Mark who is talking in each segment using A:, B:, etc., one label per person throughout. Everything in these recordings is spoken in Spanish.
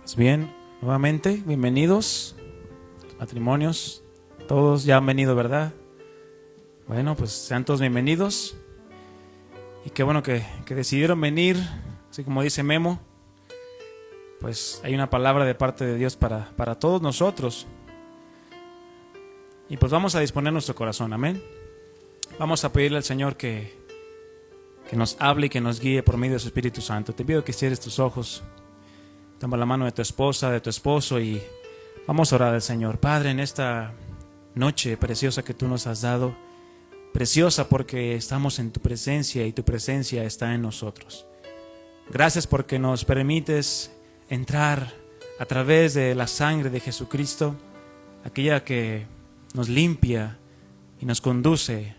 A: Pues bien, nuevamente, bienvenidos, matrimonios, todos ya han venido, ¿verdad? Bueno, pues sean todos bienvenidos. Y qué bueno que decidieron venir, así como dice Memo. Pues hay una palabra de parte de Dios para todos nosotros. Y pues vamos a disponer nuestro corazón, amén. Vamos a pedirle al Señor que nos hable y que nos guíe por medio de su Espíritu Santo. Te pido que cierres tus ojos. Toma la mano de tu esposa, de tu esposo y vamos a orar al Señor. Padre, en esta noche preciosa que tú nos has dado, preciosa porque estamos en tu presencia y tu presencia está en nosotros. Gracias porque nos permites entrar a través de la sangre de Jesucristo, aquella que nos limpia y nos conduce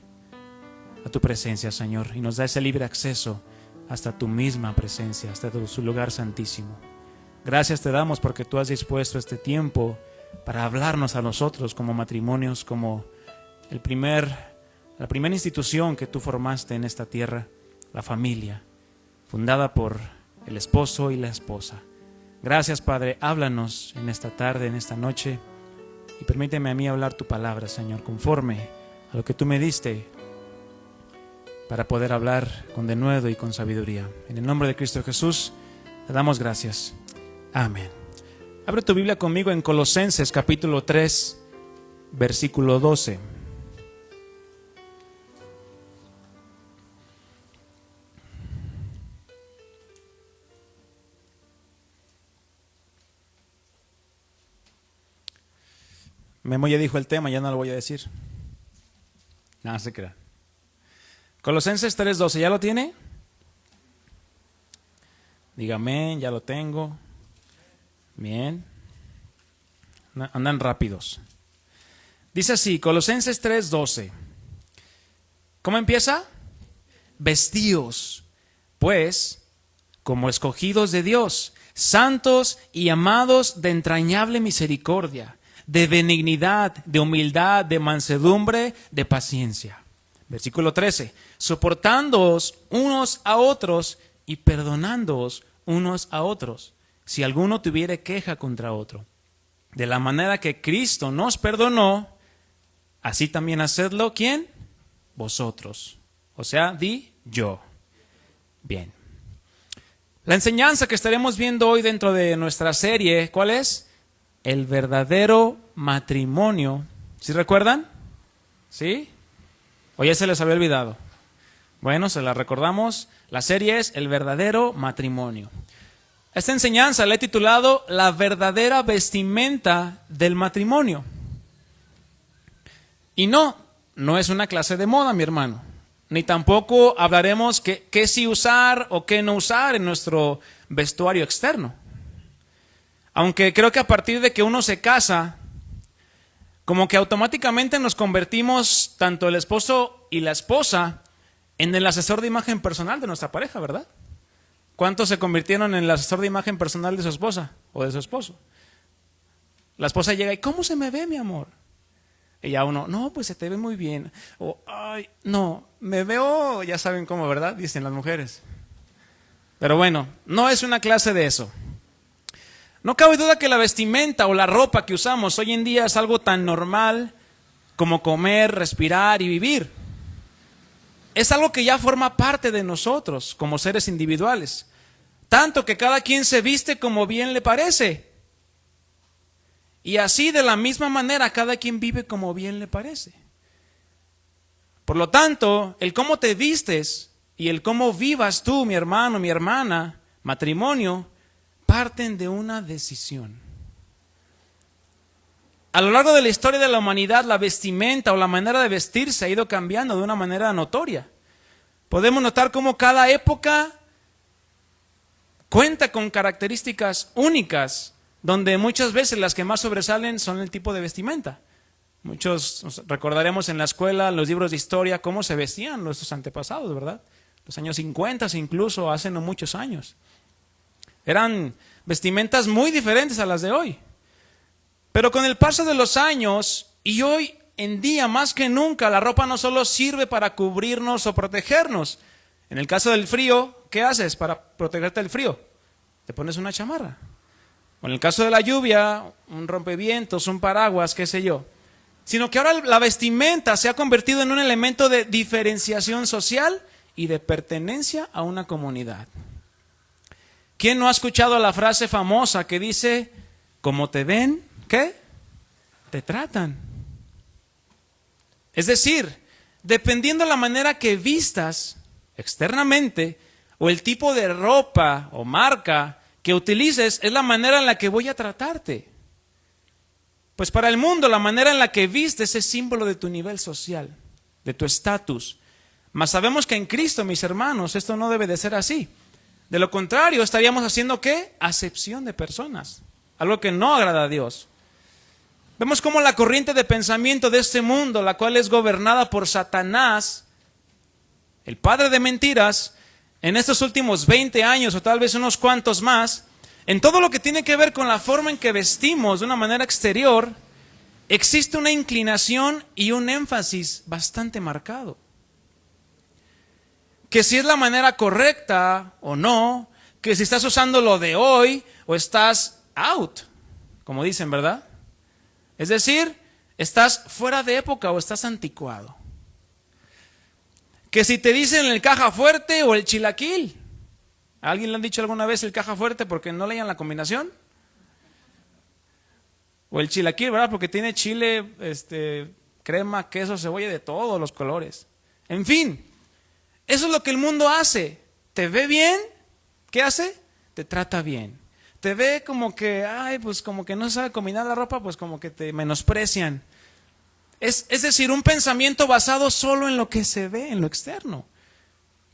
A: a tu presencia, Señor, y nos da ese libre acceso hasta tu misma presencia, hasta su lugar santísimo. Gracias te damos porque tú has dispuesto este tiempo para hablarnos a nosotros como matrimonios, como la primera institución que tú formaste en esta tierra, la familia, fundada por el esposo y la esposa. Gracias, Padre, háblanos en esta tarde, en esta noche, y permíteme a mí hablar tu palabra, Señor, conforme a lo que tú me diste, para poder hablar con denuedo y con sabiduría. En el nombre de Cristo Jesús, te damos gracias. Amén. Abre tu Biblia conmigo en Colosenses capítulo 3, versículo 12. Memo ya dijo el tema, ya no lo voy a decir. Nada se crea. Colosenses 3:12, ¿ya lo tiene? Dígame, ya lo tengo. Bien. Andan rápidos. Dice así, Colosenses 3:12. ¿Cómo empieza? Vestíos, pues, como escogidos de Dios, santos y amados de entrañable misericordia, de benignidad, de humildad, de mansedumbre, de paciencia. Versículo 13. Soportándoos unos a otros y perdonándoos unos a otros, si alguno tuviere queja contra otro. De la manera que Cristo nos perdonó, así también hacedlo, ¿quién? Vosotros. O sea, di yo. Bien. La enseñanza que estaremos viendo hoy dentro de nuestra serie, ¿cuál es? El verdadero matrimonio. ¿Sí recuerdan? ¿Sí? ¿O ya se les había olvidado? Bueno, se la recordamos. La serie es El verdadero matrimonio. Esta enseñanza la he titulado La verdadera vestimenta del matrimonio. Y no es una clase de moda, mi hermano. Ni tampoco hablaremos qué sí usar o qué no usar en nuestro vestuario externo. Aunque creo que a partir de que uno se casa, como que automáticamente nos convertimos, tanto el esposo y la esposa, en el asesor de imagen personal de nuestra pareja, ¿verdad? ¿Cuántos se convirtieron en el asesor de imagen personal de su esposa o de su esposo? La esposa llega y ¿cómo se me ve, mi amor? Y ya uno, no, pues se te ve muy bien. O, ay, no, me veo, ya saben cómo, ¿verdad? Dicen las mujeres. Pero bueno, no es una clase de eso. No cabe duda que la vestimenta o la ropa que usamos hoy en día es algo tan normal como comer, respirar y vivir. Es algo que ya forma parte de nosotros como seres individuales. Tanto que cada quien se viste como bien le parece. Y así de la misma manera cada quien vive como bien le parece. Por lo tanto, el cómo te vistes y el cómo vivas tú, mi hermano, mi hermana, matrimonio, parten de una decisión. A lo largo de la historia de la humanidad, la vestimenta o la manera de vestirse ha ido cambiando de una manera notoria. Podemos notar cómo cada época cuenta con características únicas, donde muchas veces las que más sobresalen son el tipo de vestimenta. Muchos recordaremos en la escuela, en los libros de historia, cómo se vestían nuestros antepasados, ¿verdad? Los años 50 incluso, hace no muchos años. Eran vestimentas muy diferentes a las de hoy. Pero con el paso de los años, y hoy en día más que nunca, la ropa no solo sirve para cubrirnos o protegernos. En el caso del frío, ¿qué haces para protegerte del frío? Te pones una chamarra. o en el caso de la lluvia, un rompevientos, un paraguas, qué sé yo. Sino que ahora la vestimenta se ha convertido en un elemento de diferenciación social y de pertenencia a una comunidad. ¿Quién no ha escuchado la frase famosa que dice, como te ven, ¿qué? Te tratan. Es decir, dependiendo de la manera que vistas externamente, o el tipo de ropa o marca que utilices, es la manera en la que voy a tratarte. Pues para el mundo, la manera en la que vistes es símbolo de tu nivel social, de tu estatus. Mas sabemos que en Cristo, mis hermanos, esto no debe de ser así. De lo contrario, estaríamos haciendo ¿qué? Acepción de personas, algo que no agrada a Dios. Vemos cómo la corriente de pensamiento de este mundo, la cual es gobernada por Satanás, el padre de mentiras, en estos últimos 20 años o tal vez unos cuantos más, en todo lo que tiene que ver con la forma en que vestimos de una manera exterior, existe una inclinación y un énfasis bastante marcado. Que si es la manera correcta o no, que si estás usando lo de hoy o estás out, como dicen, ¿verdad? Es decir, estás fuera de época o estás anticuado. Que si te dicen el caja fuerte o el chilaquil. ¿A alguien le han dicho alguna vez el caja fuerte porque no leían la combinación? O el chilaquil, ¿verdad? Porque tiene chile, crema, queso, cebolla, de todos los colores. En fin, eso es lo que el mundo hace. ¿Te ve bien? ¿Qué hace? Te trata bien. Te ve como que, pues como que no sabe combinar la ropa, pues como que te menosprecian. Es decir, un pensamiento basado solo en lo que se ve, en lo externo.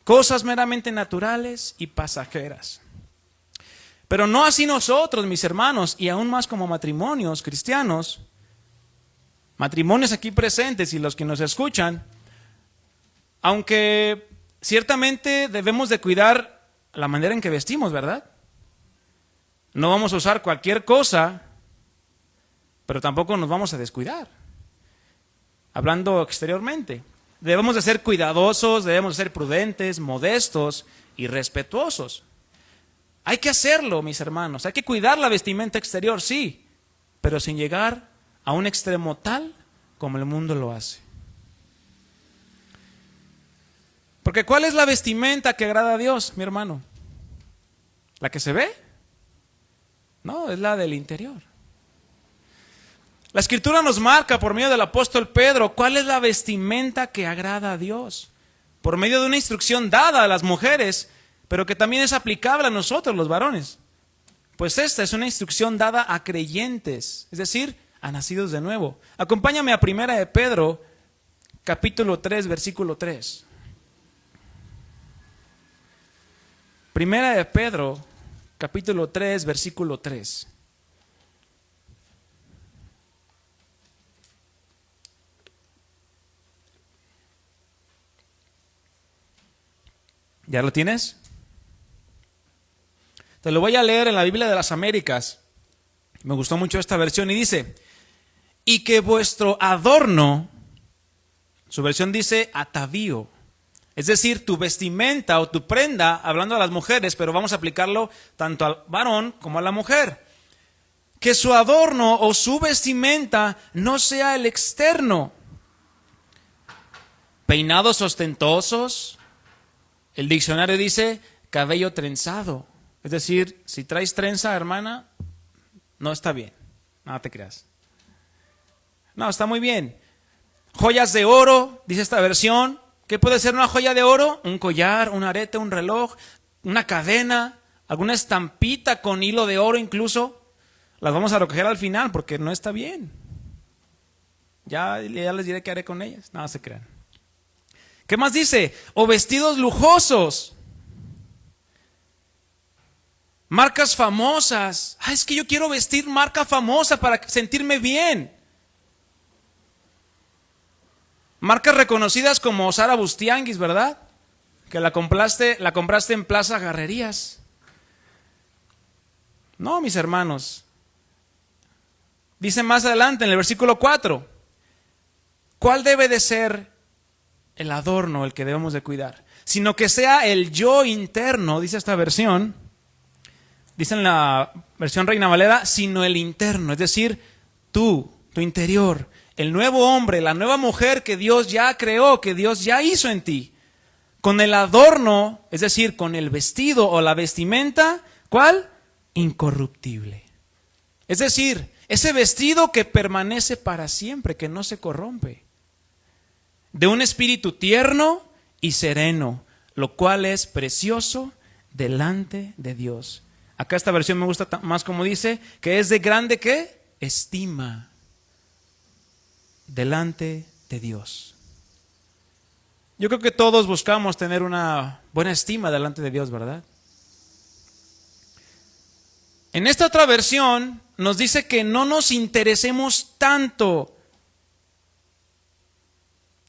A: Cosas meramente naturales y pasajeras. Pero no así nosotros, mis hermanos, y aún más como matrimonios cristianos, matrimonios aquí presentes y los que nos escuchan, aunque ciertamente debemos de cuidar la manera en que vestimos, ¿verdad? No vamos a usar cualquier cosa, pero tampoco nos vamos a descuidar. Hablando exteriormente, debemos de ser cuidadosos, debemos de ser prudentes, modestos y respetuosos. Hay que hacerlo, mis hermanos, hay que cuidar la vestimenta exterior, sí, pero sin llegar a un extremo tal como el mundo lo hace. Porque ¿cuál es la vestimenta que agrada a Dios, mi hermano? ¿La que se ve? No, es la del interior. La Escritura nos marca por medio del apóstol Pedro cuál es la vestimenta que agrada a Dios. Por medio de una instrucción dada a las mujeres, pero que también es aplicable a nosotros los varones. Pues esta es una instrucción dada a creyentes, es decir, a nacidos de nuevo. Acompáñame a 1 de Pedro, capítulo 3, versículo 3. 1 de Pedro, capítulo 3, versículo 3. ¿Ya lo tienes? Te lo voy a leer en la Biblia de las Américas. Me gustó mucho esta versión y dice, y que vuestro adorno, su versión dice atavío, es decir, tu vestimenta o tu prenda, hablando a las mujeres, pero vamos a aplicarlo tanto al varón como a la mujer. Que su adorno o su vestimenta no sea el externo. Peinados ostentosos. El diccionario dice cabello trenzado. Es decir, si traes trenza, hermana, no está bien. No te creas. No, está muy bien. Joyas de oro, dice esta versión. ¿Qué puede ser una joya de oro? Un collar, un arete, un reloj, una cadena, alguna estampita con hilo de oro incluso. Las vamos a recoger al final porque no está bien. Ya les diré qué haré con ellas. No se crean. ¿Qué más dice? O vestidos lujosos. Marcas famosas. Es que yo quiero vestir marca famosa para sentirme bien. Marcas reconocidas como Sara Bustianguis, ¿verdad? Que la compraste en Plaza Garrerías. No, mis hermanos. Dice más adelante en el versículo 4. ¿Cuál debe de ser el adorno, el que debemos de cuidar? Sino que sea el yo interno, dice esta versión, dice en la versión Reina Valera, sino el interno, es decir, tú, tu interior, el nuevo hombre, la nueva mujer que Dios ya creó, que Dios ya hizo en ti, con el adorno, es decir, con el vestido o la vestimenta, ¿cuál? Incorruptible. Es decir, ese vestido que permanece para siempre, que no se corrompe, de un espíritu tierno y sereno, lo cual es precioso delante de Dios. Acá esta versión me gusta más como dice, que es de grande ¿qué? Estima delante de Dios. Yo creo que todos buscamos tener una buena estima delante de Dios, ¿verdad? En esta otra versión nos dice que no nos interesemos tanto,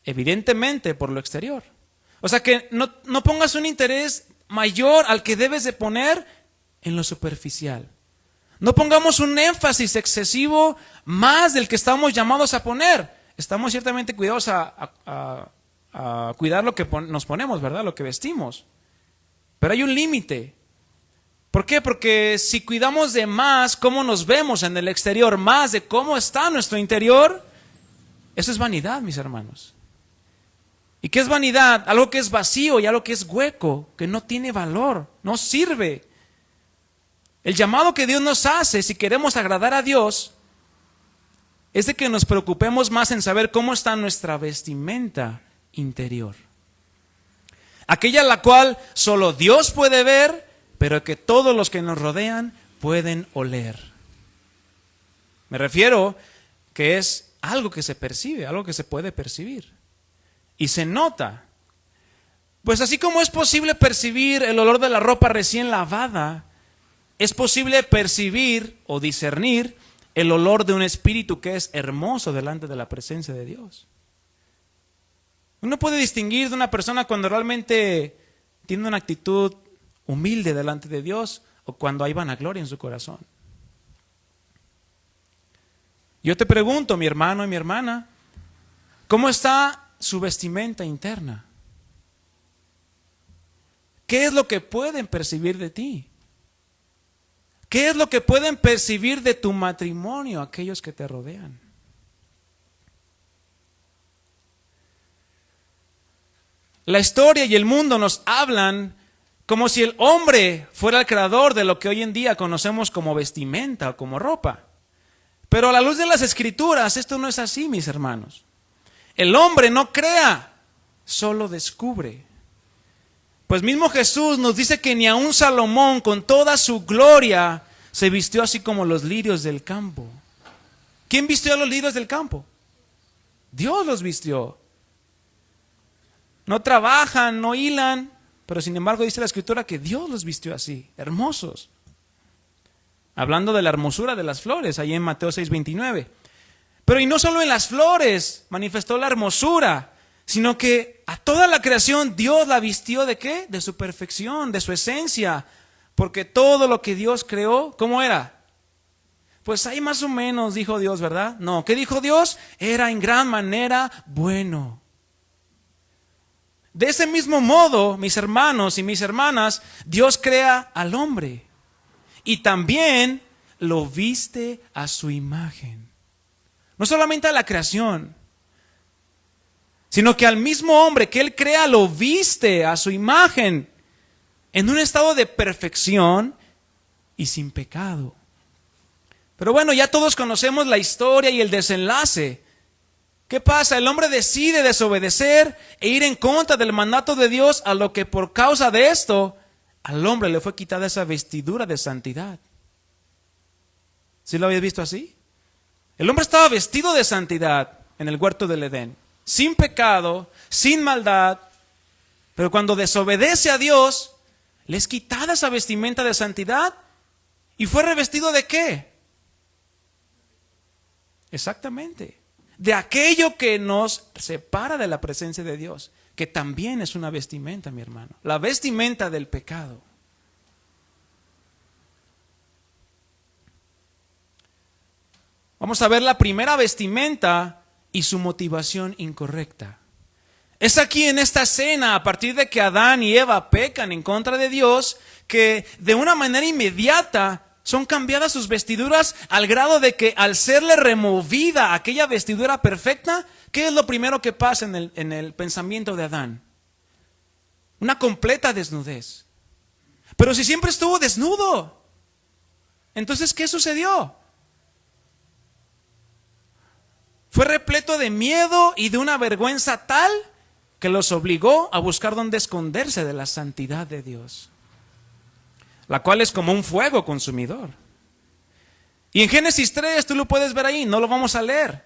A: evidentemente, por lo exterior. O sea, que no pongas un interés mayor al que debes de poner en lo superficial. No pongamos un énfasis excesivo más del que estamos llamados a poner. Estamos ciertamente cuidados a cuidar lo que nos ponemos, ¿verdad? Lo que vestimos. Pero hay un límite. ¿Por qué? Porque si cuidamos de más cómo nos vemos en el exterior, más de cómo está nuestro interior, eso es vanidad, mis hermanos. ¿Y qué es vanidad? Algo que es vacío y algo que es hueco, que no tiene valor, no sirve. El llamado que Dios nos hace, si queremos agradar a Dios, es de que nos preocupemos más en saber cómo está nuestra vestimenta interior. Aquella la cual solo Dios puede ver, pero que todos los que nos rodean pueden oler. Me refiero que es algo que se percibe, algo que se puede percibir. Y se nota. Pues así como es posible percibir el olor de la ropa recién lavada, es posible percibir o discernir el olor de un espíritu que es hermoso delante de la presencia de Dios. Uno puede distinguir de una persona cuando realmente tiene una actitud humilde delante de Dios o cuando hay vanagloria en su corazón. Yo te pregunto, mi hermano y mi hermana, ¿cómo está su vestimenta interna? ¿Qué es lo que pueden percibir de ti? ¿Qué es lo que pueden percibir de tu matrimonio aquellos que te rodean? La historia y el mundo nos hablan como si el hombre fuera el creador de lo que hoy en día conocemos como vestimenta o como ropa. Pero a la luz de las Escrituras, esto no es así, mis hermanos. El hombre no crea, solo descubre. Pues mismo Jesús nos dice que ni aun Salomón con toda su gloria se vistió así como los lirios del campo. ¿Quién vistió a los lirios del campo? Dios los vistió. No trabajan, no hilan, pero sin embargo dice la Escritura que Dios los vistió así, hermosos. Hablando de la hermosura de las flores, ahí en Mateo 6:29. Pero y no solo en las flores manifestó la hermosura, sino que a toda la creación Dios la vistió ¿de qué? De su perfección, de su esencia. Porque todo lo que Dios creó, ¿cómo era? Pues ahí más o menos dijo Dios, ¿verdad? No, ¿qué dijo Dios? Era en gran manera bueno. De ese mismo modo, mis hermanos y mis hermanas, Dios crea al hombre y también lo viste a su imagen. No solamente a la creación, sino que al mismo hombre que Él crea lo viste a su imagen en un estado de perfección y sin pecado. Pero bueno, ya todos conocemos la historia y el desenlace. ¿Qué pasa? El hombre decide desobedecer e ir en contra del mandato de Dios, a lo que por causa de esto, al hombre le fue quitada esa vestidura de santidad. ¿Sí lo habéis visto así? El hombre estaba vestido de santidad en el huerto del Edén, sin pecado, sin maldad, pero cuando desobedece a Dios, le es quitada esa vestimenta de santidad y fue revestido ¿de qué? Exactamente. De aquello que nos separa de la presencia de Dios, que también es una vestimenta, mi hermano, la vestimenta del pecado. Vamos a ver la primera vestimenta y su motivación incorrecta. Es aquí en esta escena, a partir de que Adán y Eva pecan en contra de Dios, que de una manera inmediata son cambiadas sus vestiduras al grado de que al serle removida aquella vestidura perfecta, ¿qué es lo primero que pasa en el pensamiento de Adán? Una completa desnudez. Pero si siempre estuvo desnudo, entonces ¿qué sucedió? Fue repleto de miedo y de una vergüenza tal que los obligó a buscar dónde esconderse de la santidad de Dios, la cual es como un fuego consumidor. Y en Génesis 3, tú lo puedes ver ahí, no lo vamos a leer.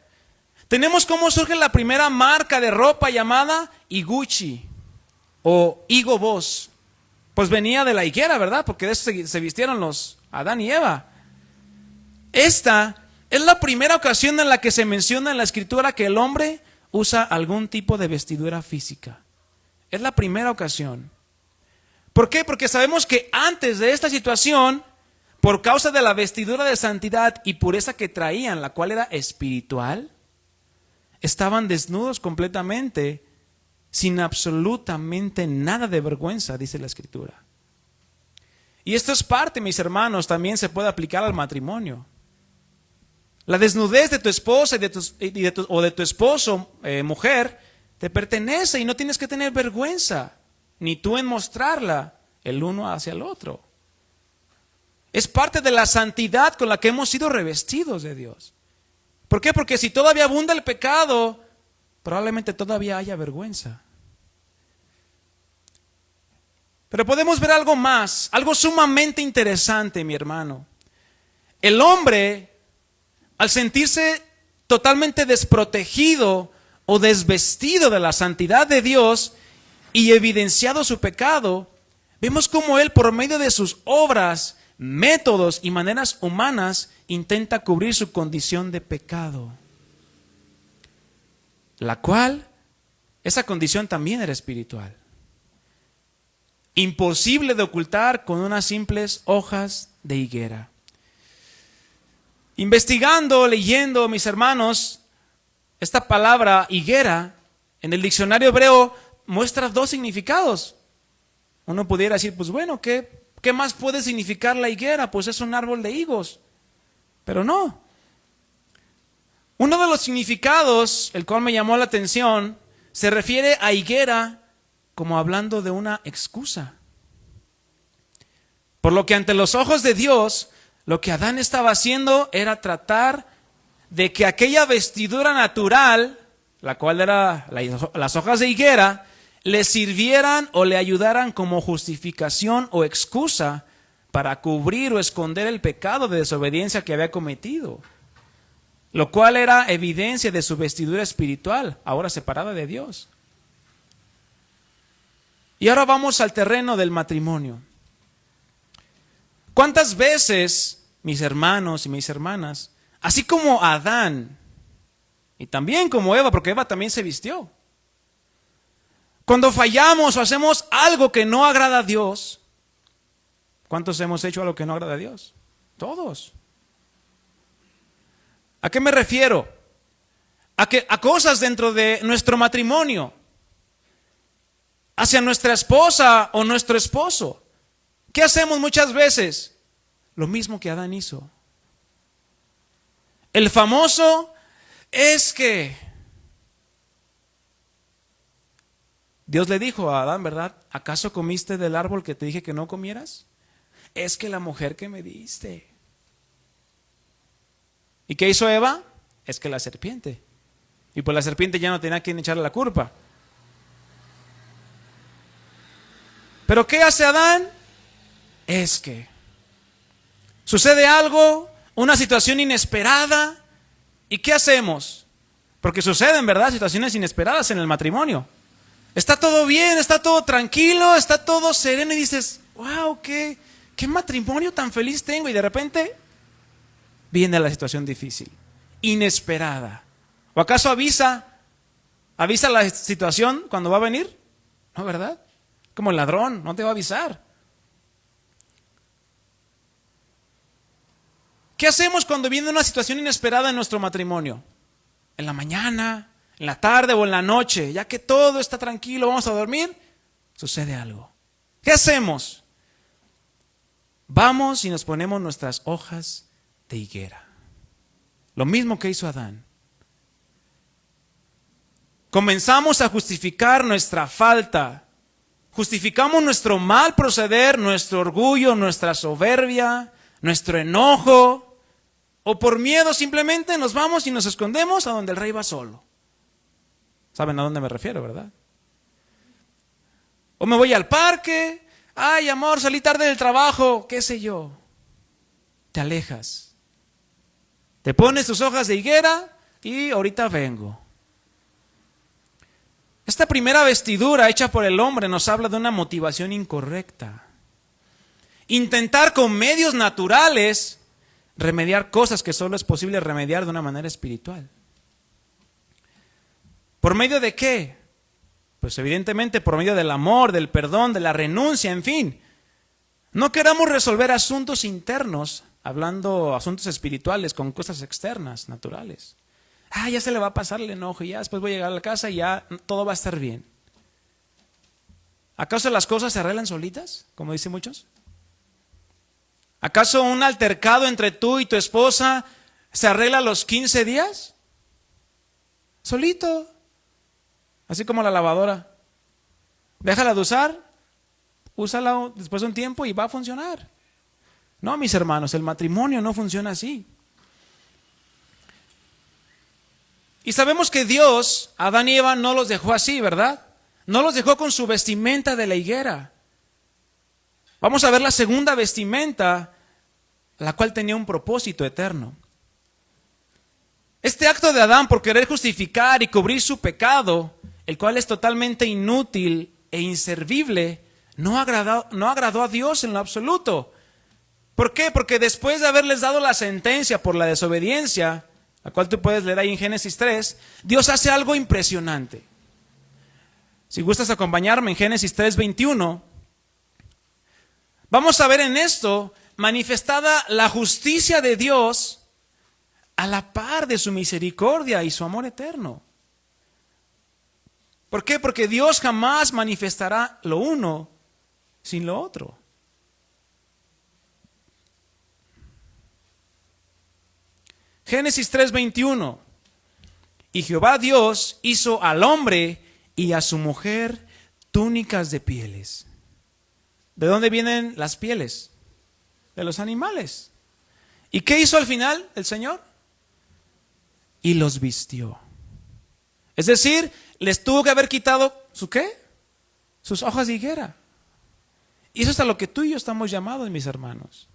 A: Tenemos cómo surge la primera marca de ropa llamada Iguchi o Higo Boss. Pues venía de la higuera, ¿verdad? Porque de eso se vistieron los Adán y Eva. Esta es la primera ocasión en la que se menciona en la Escritura que el hombre usa algún tipo de vestidura física. Es la primera ocasión. ¿Por qué? Porque sabemos que antes de esta situación, por causa de la vestidura de santidad y pureza que traían, la cual era espiritual, estaban desnudos completamente, sin absolutamente nada de vergüenza, dice la Escritura. Y esto es parte, mis hermanos, también se puede aplicar al matrimonio. La desnudez de tu esposa o de tu esposo, mujer, te pertenece y no tienes que tener vergüenza, ni tú en mostrarla el uno hacia el otro. Es parte de la santidad con la que hemos sido revestidos de Dios. ¿Por qué? Porque si todavía abunda el pecado, probablemente todavía haya vergüenza. Pero podemos ver algo más, algo sumamente interesante, mi hermano. El hombre, al sentirse totalmente desprotegido o desvestido de la santidad de Dios y evidenciado su pecado, vemos cómo él, por medio de sus obras, métodos y maneras humanas, intenta cubrir su condición de pecado, la cual, esa condición también era espiritual. Imposible de ocultar con unas simples hojas de higuera. Investigando, leyendo, mis hermanos, esta palabra higuera en el diccionario hebreo muestra dos significados. Uno pudiera decir, pues bueno, ¿qué más puede significar la higuera? Pues es un árbol de higos. Pero no. Uno de los significados, el cual me llamó la atención, se refiere a higuera como hablando de una excusa. Por lo que ante los ojos de Dios, lo que Adán estaba haciendo era tratar de que aquella vestidura natural, la cual era las hojas de higuera, le sirvieran o le ayudaran como justificación o excusa para cubrir o esconder el pecado de desobediencia que había cometido, lo cual era evidencia de su vestidura espiritual, ahora separada de Dios. Y ahora vamos al terreno del matrimonio. ¿Cuántas veces, mis hermanos y mis hermanas, así como Adán, y también como Eva, porque Eva también se vistió, cuando fallamos o hacemos algo que no agrada a Dios, ¿cuántos hemos hecho algo que no agrada a Dios? Todos. ¿A qué me refiero? A cosas dentro de nuestro matrimonio, hacia nuestra esposa o nuestro esposo. ¿Qué hacemos muchas veces? Lo mismo que Adán hizo. El famoso es que Dios le dijo a Adán, ¿verdad? ¿Acaso comiste del árbol que te dije que no comieras? Es que la mujer que me diste. ¿Y qué hizo Eva? Es que la serpiente. Y pues la serpiente ya no tenía a quien echarle la culpa. ¿Pero qué hace Adán? Es que sucede algo, una situación inesperada. ¿Y qué hacemos? Porque suceden, ¿verdad?, situaciones inesperadas en el matrimonio. Está todo bien, está todo tranquilo, está todo sereno y dices, wow, qué matrimonio tan feliz tengo. Y de repente viene la situación difícil, inesperada. ¿O acaso avisa la situación cuando va a venir? No, ¿verdad? Como el ladrón, no te va a avisar. ¿Qué hacemos cuando viene una situación inesperada en nuestro matrimonio? En la mañana, en la tarde o en la noche, ya que todo está tranquilo, vamos a dormir, sucede algo. ¿Qué hacemos? Vamos y nos ponemos nuestras hojas de higuera. Lo mismo que hizo Adán. Comenzamos a justificar nuestra falta. Justificamos nuestro mal proceder, nuestro orgullo, nuestra soberbia, nuestro enojo. O por miedo simplemente nos vamos y nos escondemos a donde el rey va solo. ¿Saben a dónde me refiero, verdad? O me voy al parque. Ay, amor, salí tarde del trabajo. ¿Qué sé yo? Te alejas. Te pones tus hojas de higuera y ahorita vengo. Esta primera vestidura hecha por el hombre nos habla de una motivación incorrecta. Intentar con medios naturales remediar cosas que solo es posible remediar de una manera espiritual. ¿Por medio de qué? Pues evidentemente por medio del amor, del perdón, de la renuncia, en fin. No queramos resolver asuntos internos, hablando asuntos espirituales con cosas externas, naturales. Ya se le va a pasar el enojo y ya después voy a llegar a la casa y ya todo va a estar bien. ¿Acaso las cosas se arreglan solitas, como dicen muchos? ¿Acaso un altercado entre tú y tu esposa se arregla a los 15 días? Solito. Así como la lavadora. Déjala de usar, úsala después de un tiempo y va a funcionar. No, mis hermanos, el matrimonio no funciona así. Y sabemos que Dios, Adán y Eva, no los dejó así, ¿verdad? No los dejó con su vestimenta de la higuera. Vamos a ver la segunda vestimenta, la cual tenía un propósito eterno. Este acto de Adán por querer justificar y cubrir su pecado, el cual es totalmente inútil e inservible, no agradó a Dios en lo absoluto. ¿Por qué? Porque después de haberles dado la sentencia por la desobediencia, la cual tú puedes leer ahí en Génesis 3, Dios hace algo impresionante. Si gustas acompañarme en Génesis 3:21, vamos a ver en esto manifestada la justicia de Dios a la par de su misericordia y su amor eterno. ¿Por qué? Porque Dios jamás manifestará lo uno sin lo otro. Génesis 3:21. Y Jehová Dios hizo al hombre y a su mujer túnicas de pieles. ¿De dónde vienen las pieles? De los animales. ¿Y qué hizo al final el Señor? Y los vistió. Es decir, les tuvo que haber quitado ¿su qué? Sus hojas de higuera. Y eso es a lo que tú y yo estamos llamados, mis hermanos.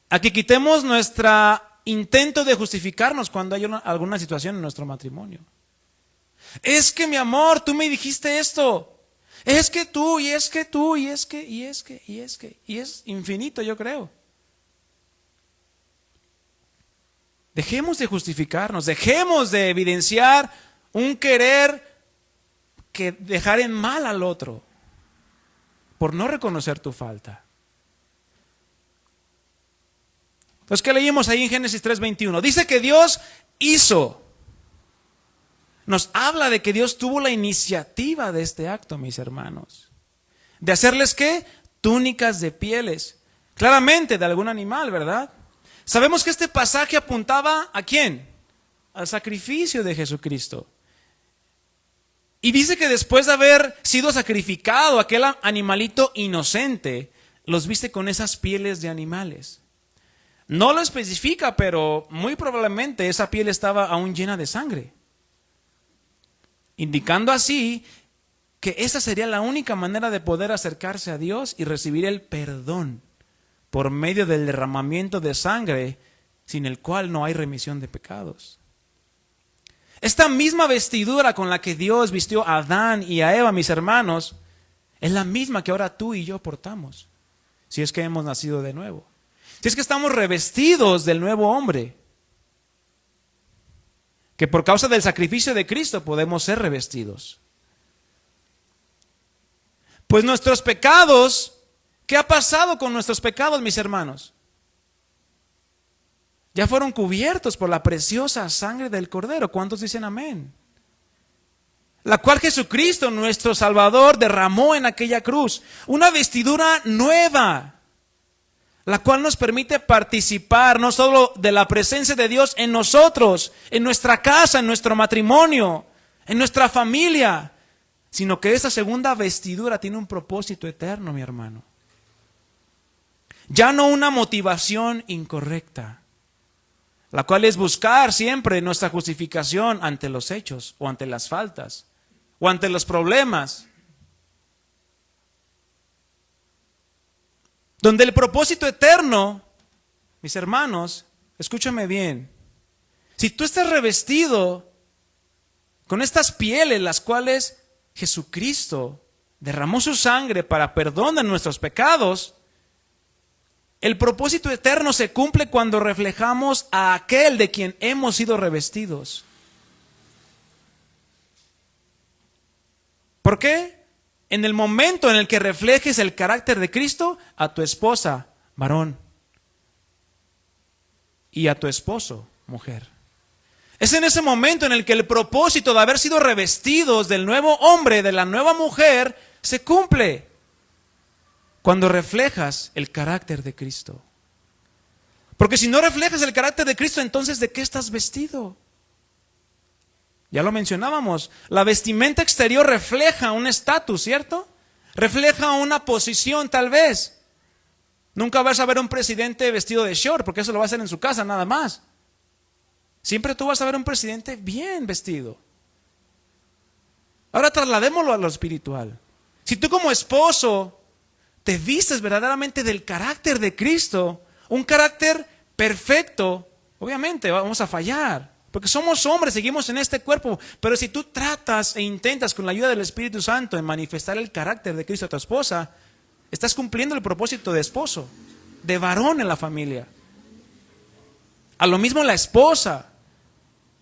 A: A que quitemos nuestra intento de justificarnos cuando hay alguna situación en nuestro matrimonio. Es que mi amor, tú me dijiste esto. Es que tú, y es que tú, y es que, y es que, y es que, y es infinito, yo creo. Dejemos de justificarnos, dejemos de evidenciar un querer que dejar en mal al otro por no reconocer tu falta. Entonces, ¿qué leímos ahí en Génesis 3:21? Dice que Dios hizo. Nos habla de que Dios tuvo la iniciativa de este acto, mis hermanos. ¿De hacerles qué? Túnicas de pieles. Claramente de algún animal, ¿verdad? Sabemos que este pasaje apuntaba ¿a quién? Al sacrificio de Jesucristo. Y dice que después de haber sido sacrificado aquel animalito inocente, los viste con esas pieles de animales. No lo especifica, pero muy probablemente esa piel estaba aún llena de sangre. Indicando así que esa sería la única manera de poder acercarse a Dios y recibir el perdón por medio del derramamiento de sangre, sin el cual no hay remisión de pecados. Esta misma vestidura con la que Dios vistió a Adán y a Eva, mis hermanos, es la misma que ahora tú y yo portamos, si es que hemos nacido de nuevo. Si es que estamos revestidos del nuevo hombre, que por causa del sacrificio de Cristo podemos ser revestidos. Pues nuestros pecados, ¿qué ha pasado con nuestros pecados, mis hermanos? Ya fueron cubiertos por la preciosa sangre del Cordero. ¿Cuántos dicen amén? la cual Jesucristo, nuestro Salvador, derramó en aquella cruz. Una vestidura nueva, la cual nos permite participar no solo de la presencia de Dios en nosotros, en nuestra casa, en nuestro matrimonio, en nuestra familia, sino que esa segunda vestidura tiene un propósito eterno, mi hermano. Ya no una motivación incorrecta, la cual es buscar siempre nuestra justificación ante los hechos o ante las faltas o ante los problemas. Donde el propósito eterno, mis hermanos, escúchame bien, si tú estás revestido con estas pieles, las cuales Jesucristo derramó su sangre para perdón de nuestros pecados, el propósito eterno se cumple cuando reflejamos a aquel de quien hemos sido revestidos. ¿Por qué? En el momento en el que reflejes el carácter de Cristo a tu esposa, varón, y a tu esposo, mujer. Es en ese momento en el que el propósito de haber sido revestidos del nuevo hombre, de la nueva mujer, se cumple. Cuando reflejas el carácter de Cristo. Porque si no reflejas el carácter de Cristo, entonces ¿de qué estás vestido? Ya lo mencionábamos, la vestimenta exterior refleja un estatus, ¿cierto? Refleja una posición tal vez. Nunca vas a ver un presidente vestido de short, porque eso lo va a hacer en su casa nada más. Siempre tú vas a ver un presidente bien vestido. Ahora trasladémoslo a lo espiritual. Si tú como esposo te vistes verdaderamente del carácter de Cristo, un carácter perfecto, obviamente vamos a fallar, porque somos hombres, seguimos en este cuerpo, pero si tú tratas e intentas con la ayuda del Espíritu Santo en manifestar el carácter de Cristo a tu esposa, estás cumpliendo el propósito de esposo, de varón en la familia. A lo mismo la esposa,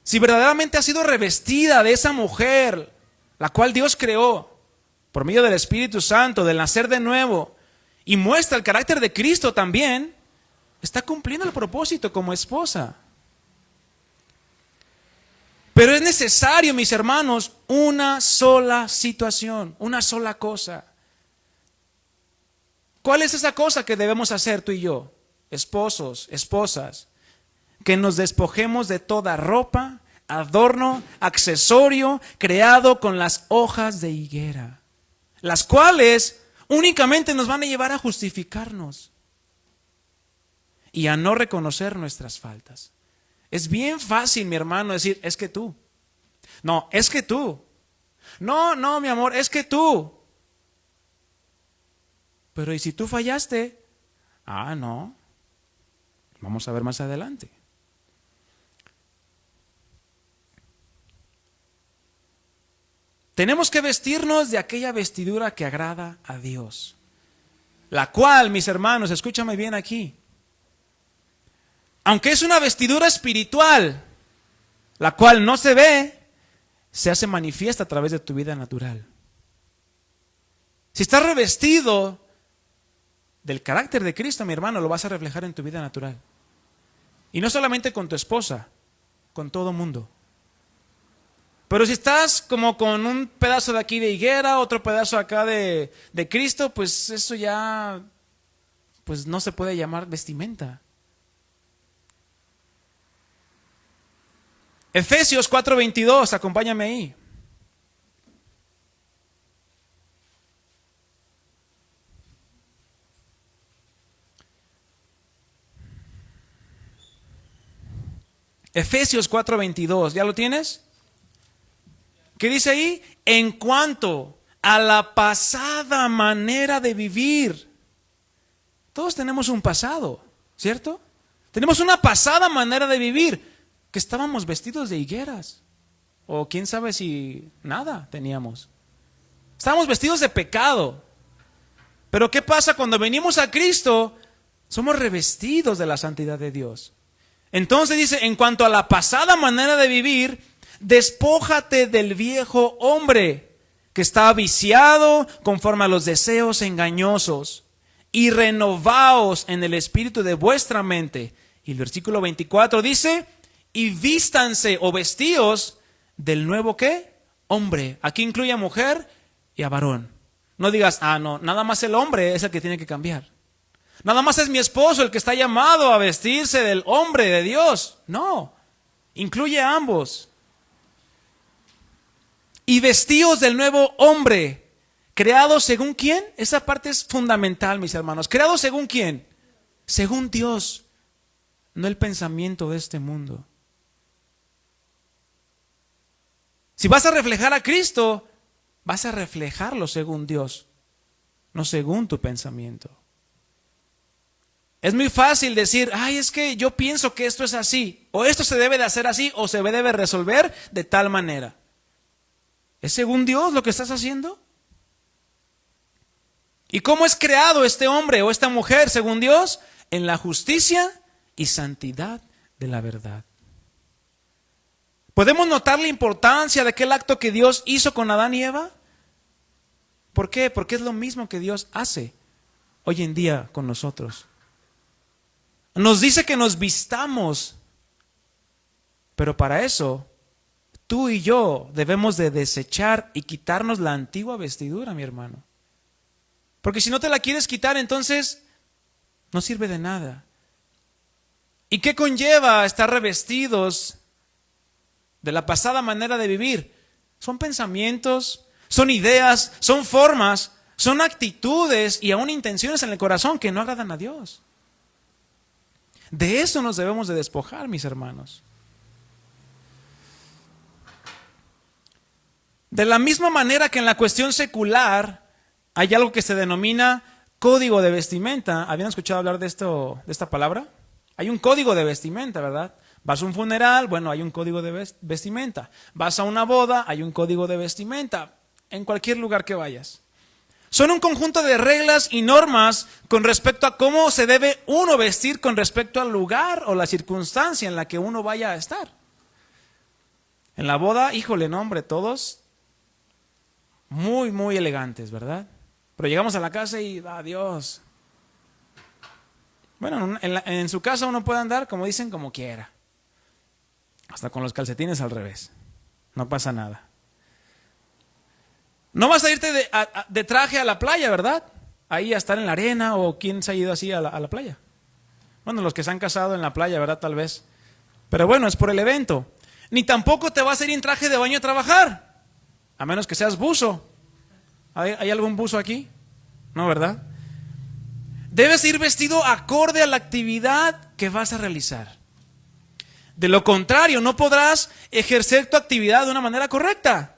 A: si verdaderamente ha sido revestida de esa mujer, la cual Dios creó por medio del Espíritu Santo, del nacer de nuevo, y muestra el carácter de Cristo también, está cumpliendo el propósito como esposa. Pero es necesario, mis hermanos, una sola situación, una sola cosa. ¿Cuál es esa cosa que debemos hacer tú y yo, esposos, esposas? Que nos despojemos de toda ropa, adorno, accesorio creado con las hojas de higuera, las cuales únicamente nos van a llevar a justificarnos y a no reconocer nuestras faltas. Es bien fácil, mi hermano, decir, es que tú. No, es que tú. No, mi amor, es que tú. Pero ¿y si tú fallaste? No. Vamos a ver más adelante. Tenemos que vestirnos de aquella vestidura que agrada a Dios, la cual, mis hermanos, escúchame bien aquí, aunque es una vestidura espiritual, la cual no se ve, se hace manifiesta a través de tu vida natural. Si estás revestido del carácter de Cristo, mi hermano, lo vas a reflejar en tu vida natural. Y no solamente con tu esposa, con todo mundo. Pero si estás como con un pedazo de aquí de higuera, otro pedazo acá de Cristo, pues eso ya pues no se puede llamar vestimenta. Efesios 4:22, acompáñame ahí. Efesios 4:22, ¿ya lo tienes? ¿Qué dice ahí? En cuanto a la pasada manera de vivir. Todos tenemos un pasado, ¿cierto? Tenemos una pasada manera de vivir, que estábamos vestidos de higueras. O quién sabe si nada teníamos. Estábamos vestidos de pecado. Pero ¿qué pasa cuando venimos a Cristo? Somos revestidos de la santidad de Dios. Entonces dice, en cuanto a la pasada manera de vivir, despójate del viejo hombre que está viciado conforme a los deseos engañosos y renovaos en el espíritu de vuestra mente. Y el versículo 24 dice, y vístanse o vestíos del nuevo ¿qué? hombre. Aquí incluye a mujer y a varón. No digas, no, nada más el hombre es el que tiene que cambiar. Nada más es mi esposo el que está llamado a vestirse del hombre de Dios. No, incluye a ambos. Y vestíos del nuevo hombre, creado según ¿quién? Esa parte es fundamental, mis hermanos. ¿Creado según quién? Según Dios, no el pensamiento de este mundo. Si vas a reflejar a Cristo, vas a reflejarlo según Dios, no según tu pensamiento. Es muy fácil decir, es que yo pienso que esto es así, o esto se debe de hacer así, o se debe resolver de tal manera. ¿Es según Dios lo que estás haciendo? ¿Y cómo es creado este hombre o esta mujer según Dios? En la justicia y santidad de la verdad. ¿Podemos notar la importancia de aquel acto que Dios hizo con Adán y Eva? ¿Por qué? Porque es lo mismo que Dios hace hoy en día con nosotros. Nos dice que nos vistamos, pero para eso tú y yo debemos de desechar y quitarnos la antigua vestidura, mi hermano. Porque si no te la quieres quitar, entonces no sirve de nada. ¿Y qué conlleva estar revestidos de la pasada manera de vivir? Son pensamientos, son ideas, son formas, son actitudes y aún intenciones en el corazón que no agradan a Dios. De eso nos debemos de despojar, mis hermanos. De la misma manera que en la cuestión secular hay algo que se denomina código de vestimenta. ¿Habían escuchado hablar de esta palabra? Hay un código de vestimenta, ¿verdad? Vas a un funeral, bueno, hay un código de vestimenta. Vas a una boda, hay un código de vestimenta. En cualquier lugar que vayas. Son un conjunto de reglas y normas con respecto a cómo se debe uno vestir con respecto al lugar o la circunstancia en la que uno vaya a estar. En la boda, híjole, no, hombre, todos muy, muy elegantes, ¿verdad? Pero llegamos a la casa y adiós. Bueno, en su casa uno puede andar, como dicen, como quiera. Hasta con los calcetines al revés. No pasa nada. No vas a irte de traje a la playa, ¿verdad? Ahí a estar en la arena, o quién se ha ido así a la playa. Bueno, los que se han casado en la playa, ¿verdad? Tal vez. Pero bueno, es por el evento. Ni tampoco te vas a ir en traje de baño a trabajar, a menos que seas buzo. ¿Hay algún buzo aquí? No, ¿verdad? Debes ir vestido acorde a la actividad que vas a realizar. De lo contrario, no podrás ejercer tu actividad de una manera correcta.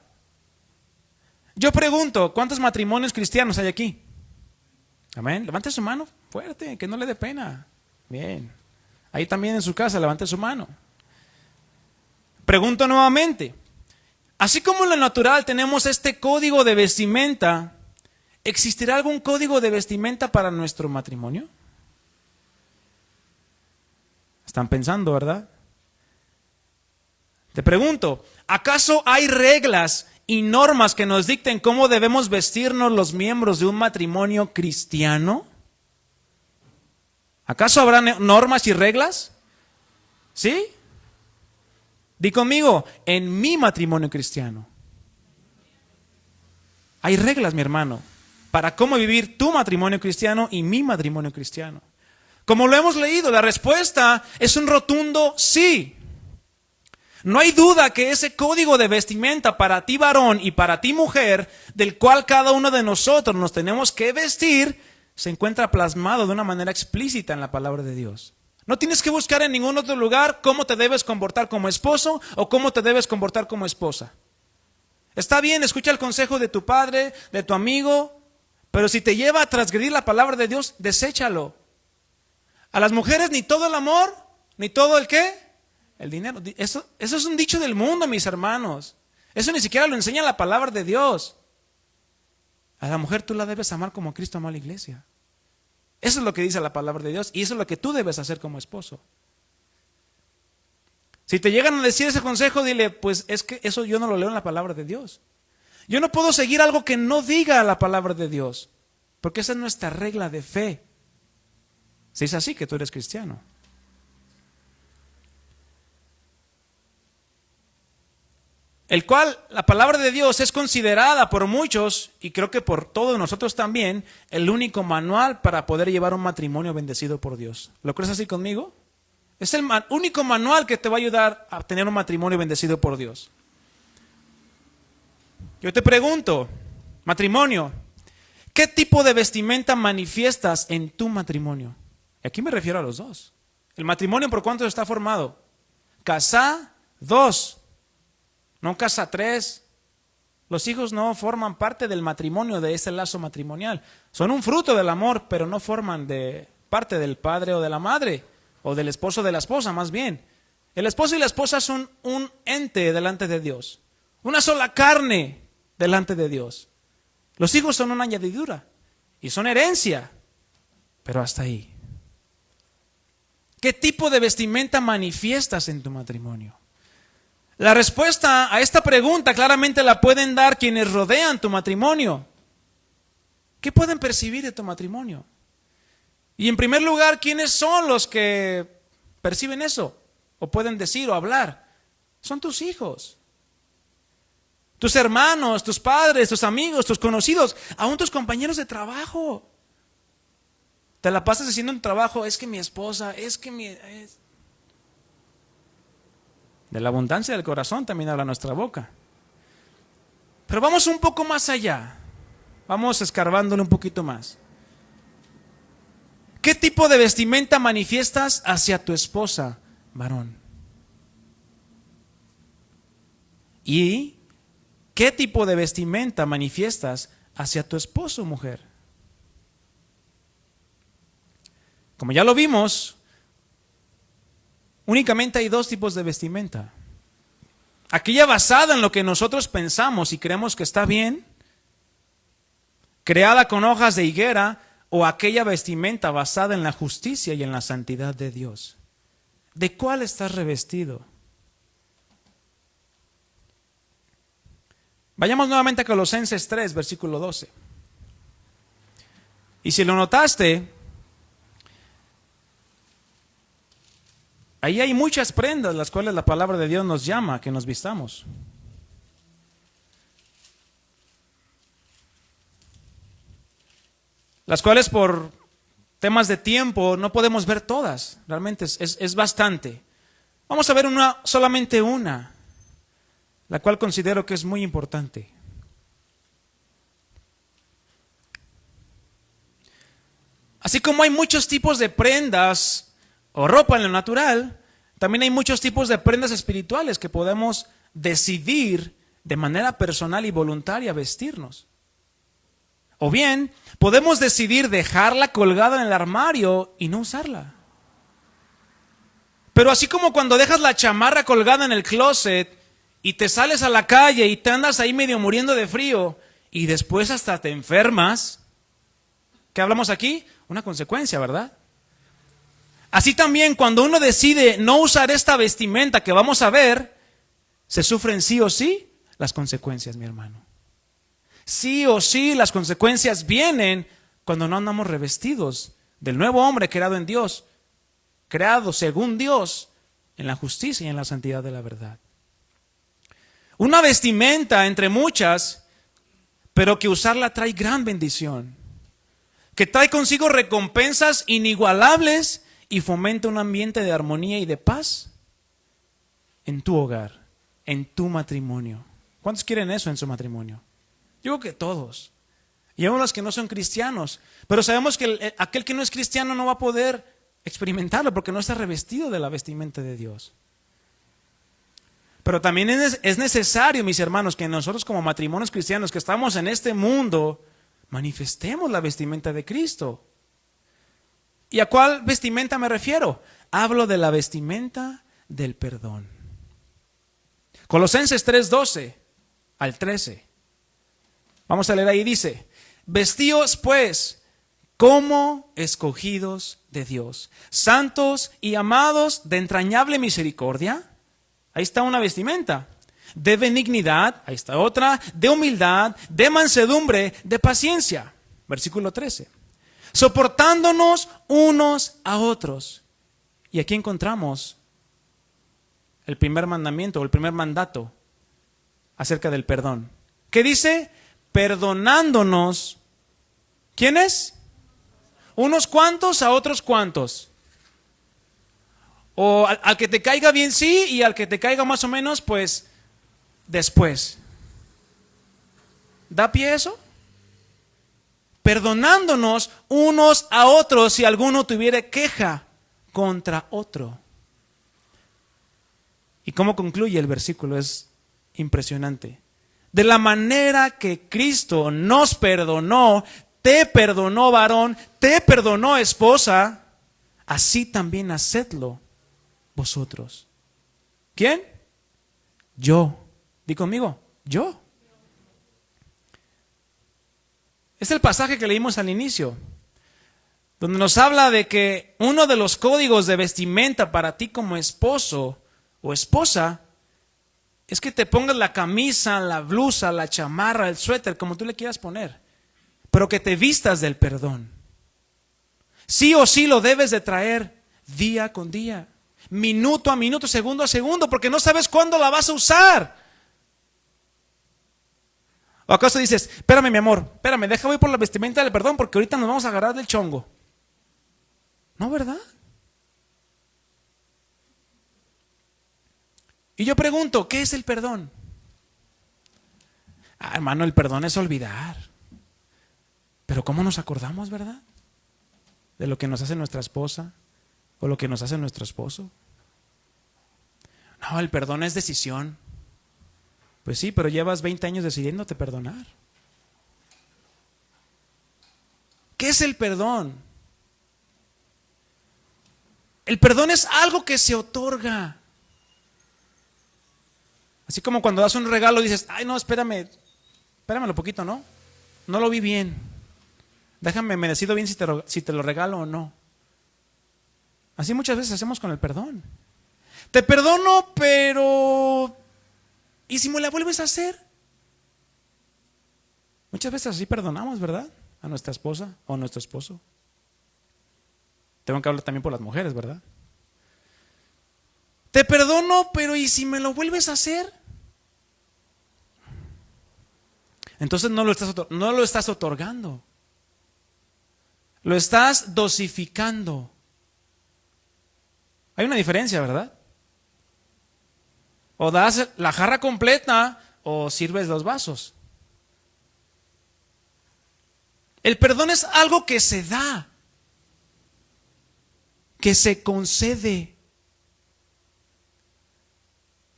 A: Yo pregunto, ¿cuántos matrimonios cristianos hay aquí? Amén. Levante su mano fuerte, que no le dé pena. Bien. Ahí también en su casa, levante su mano. Pregunto nuevamente. Así como en lo natural tenemos este código de vestimenta, ¿existirá algún código de vestimenta para nuestro matrimonio? Están pensando, ¿verdad? Te pregunto, ¿acaso hay reglas y normas que nos dicten cómo debemos vestirnos los miembros de un matrimonio cristiano? ¿Acaso habrá normas y reglas? ¿Sí? Di conmigo, en mi matrimonio cristiano. Hay reglas, mi hermano, para cómo vivir tu matrimonio cristiano y mi matrimonio cristiano. Como lo hemos leído, la respuesta es un rotundo sí. No hay duda que ese código de vestimenta para ti varón y para ti mujer, del cual cada uno de nosotros nos tenemos que vestir, se encuentra plasmado de una manera explícita en la palabra de Dios. No tienes que buscar en ningún otro lugar cómo te debes comportar como esposo o cómo te debes comportar como esposa. Está bien, escucha el consejo de tu padre, de tu amigo, pero si te lleva a transgredir la palabra de Dios, deséchalo. A las mujeres ni todo el amor, ni todo el ¿qué? El dinero. Eso es un dicho del mundo, mis hermanos. Eso ni siquiera lo enseña la palabra de Dios. A la mujer tú la debes amar como Cristo amó a la iglesia. Eso es lo que dice la palabra de Dios y eso es lo que tú debes hacer como esposo. Si te llegan a decir ese consejo, dile, pues es que eso yo no lo leo en la palabra de Dios. Yo no puedo seguir algo que no diga la palabra de Dios, porque esa es nuestra regla de fe. Si es así que tú eres cristiano. el cual la palabra de Dios es considerada por muchos, y creo que por todos nosotros también, el único manual para poder llevar un matrimonio bendecido por Dios. ¿Lo crees así conmigo? Es el único manual que te va a ayudar a tener un matrimonio bendecido por Dios. Yo te pregunto, matrimonio, ¿qué tipo de vestimenta manifiestas en tu matrimonio? Y aquí me refiero a los dos. El matrimonio, ¿por cuánto está formado? Casa 2, no casa 3. Los hijos no forman parte del matrimonio, de ese lazo matrimonial. Son un fruto del amor, pero no forman parte del padre o de la madre, o del esposo o de la esposa, más bien. El esposo y la esposa son un ente delante de Dios, una sola carne delante de Dios. Los hijos son una añadidura y son herencia, pero hasta ahí. ¿Qué tipo de vestimenta manifiestas en tu matrimonio? La respuesta a esta pregunta claramente la pueden dar quienes rodean tu matrimonio. ¿Qué pueden percibir de tu matrimonio? Y en primer lugar, ¿quiénes son los que perciben eso? O pueden decir o hablar. Son tus hijos, tus hermanos, tus padres, tus amigos, tus conocidos, aún tus compañeros de trabajo. Te la pasas haciendo un trabajo, es que mi esposa, De la abundancia del corazón también habla nuestra boca. Pero vamos un poco más allá. Vamos escarbándole un poquito más. ¿Qué tipo de vestimenta manifiestas hacia tu esposa, varón? ¿Y qué tipo de vestimenta manifiestas hacia tu esposo, mujer? Como ya lo vimos, únicamente hay dos tipos de vestimenta. Aquella basada en lo que nosotros pensamos y creemos que está bien, creada con hojas de higuera, o aquella vestimenta basada en la justicia y en la santidad de Dios. ¿De cuál estás revestido? Vayamos nuevamente a Colosenses 3, versículo 12. Y si lo notaste, ahí hay muchas prendas las cuales la palabra de Dios nos llama a que nos vistamos. Las cuales por temas de tiempo no podemos ver todas. Realmente es bastante. Vamos a ver solamente una, la cual considero que es muy importante. Así como hay muchos tipos de prendas o ropa en lo natural, también hay muchos tipos de prendas espirituales que podemos decidir de manera personal y voluntaria vestirnos. O bien, podemos decidir dejarla colgada en el armario y no usarla. Pero así como cuando dejas la chamarra colgada en el closet y te sales a la calle y te andas ahí medio muriendo de frío y después hasta te enfermas, ¿qué hablamos aquí? Una consecuencia, ¿verdad? Así también cuando uno decide no usar esta vestimenta que vamos a ver, se sufren sí o sí las consecuencias, mi hermano. Sí o sí las consecuencias vienen cuando no andamos revestidos del nuevo hombre creado en Dios, creado según Dios en la justicia y en la santidad de la verdad. Una vestimenta entre muchas, pero que usarla trae gran bendición, que trae consigo recompensas inigualables y fomenta un ambiente de armonía y de paz en tu hogar, en tu matrimonio. ¿Cuántos quieren eso en su matrimonio? Yo creo que todos. Y aún los que no son cristianos. Pero sabemos que aquel que no es cristiano no va a poder experimentarlo porque no está revestido de la vestimenta de Dios. Pero también es necesario, mis hermanos, que nosotros como matrimonios cristianos que estamos en este mundo, manifestemos la vestimenta de Cristo. ¿Y a cuál vestimenta me refiero? Hablo de la vestimenta del perdón. Colosenses 3:12 al 13. Vamos a leer ahí, dice: vestíos pues como escogidos de Dios, santos y amados de entrañable misericordia. Ahí está una vestimenta. De benignidad, ahí está otra, de humildad, de mansedumbre, de paciencia. Versículo 13. Soportándonos unos a otros. Y aquí encontramos el primer mandamiento o el primer mandato. acerca del perdón. ¿Qué dice? Perdonándonos. ¿Quiénes? Unos cuantos a otros cuantos. O al que te caiga bien sí, y al que te caiga más o menos, pues después. ¿Da pie eso? Perdonándonos unos a otros si alguno tuviere queja contra otro. ¿Y cómo concluye el versículo? Es impresionante. De la manera que Cristo nos perdonó, te perdonó varón, te perdonó esposa, así también hacedlo vosotros. ¿Quién? Yo. Di conmigo, yo. Es el pasaje que leímos al inicio, donde nos habla de que uno de los códigos de vestimenta para ti como esposo o esposa es que te pongas la camisa, la blusa, la chamarra, el suéter, como tú le quieras poner, pero que te vistas del perdón. Sí o sí lo debes de traer día con día, minuto a minuto, segundo a segundo, porque no sabes cuándo la vas a usar. ¿O acaso dices, espérame mi amor, espérame, deja voy por la vestimenta del perdón porque ahorita nos vamos a agarrar del chongo? No, ¿verdad? Y yo pregunto, ¿qué es el perdón? Hermano, el perdón es olvidar. Pero ¿cómo nos acordamos, verdad? De lo que nos hace nuestra esposa o lo que nos hace nuestro esposo. No, el perdón es decisión. Pues sí, pero llevas 20 años decidiéndote perdonar. ¿Qué es el perdón? El perdón es algo que se otorga. Así como cuando das un regalo dices, ay no, espéramelo poquito, ¿no? No lo vi bien. Déjame, me decido bien si te lo regalo o no. Así muchas veces hacemos con el perdón. Te perdono, pero ¿y si me la vuelves a hacer? Muchas veces así perdonamos, ¿verdad? A nuestra esposa o a nuestro esposo. Tengo que hablar también por las mujeres, ¿verdad? Te perdono, pero ¿y si me lo vuelves a hacer? Entonces no lo estás otorgando. Lo estás dosificando. Hay una diferencia, ¿verdad? O das la jarra completa o sirves los vasos. El perdón es algo que se da, que se concede.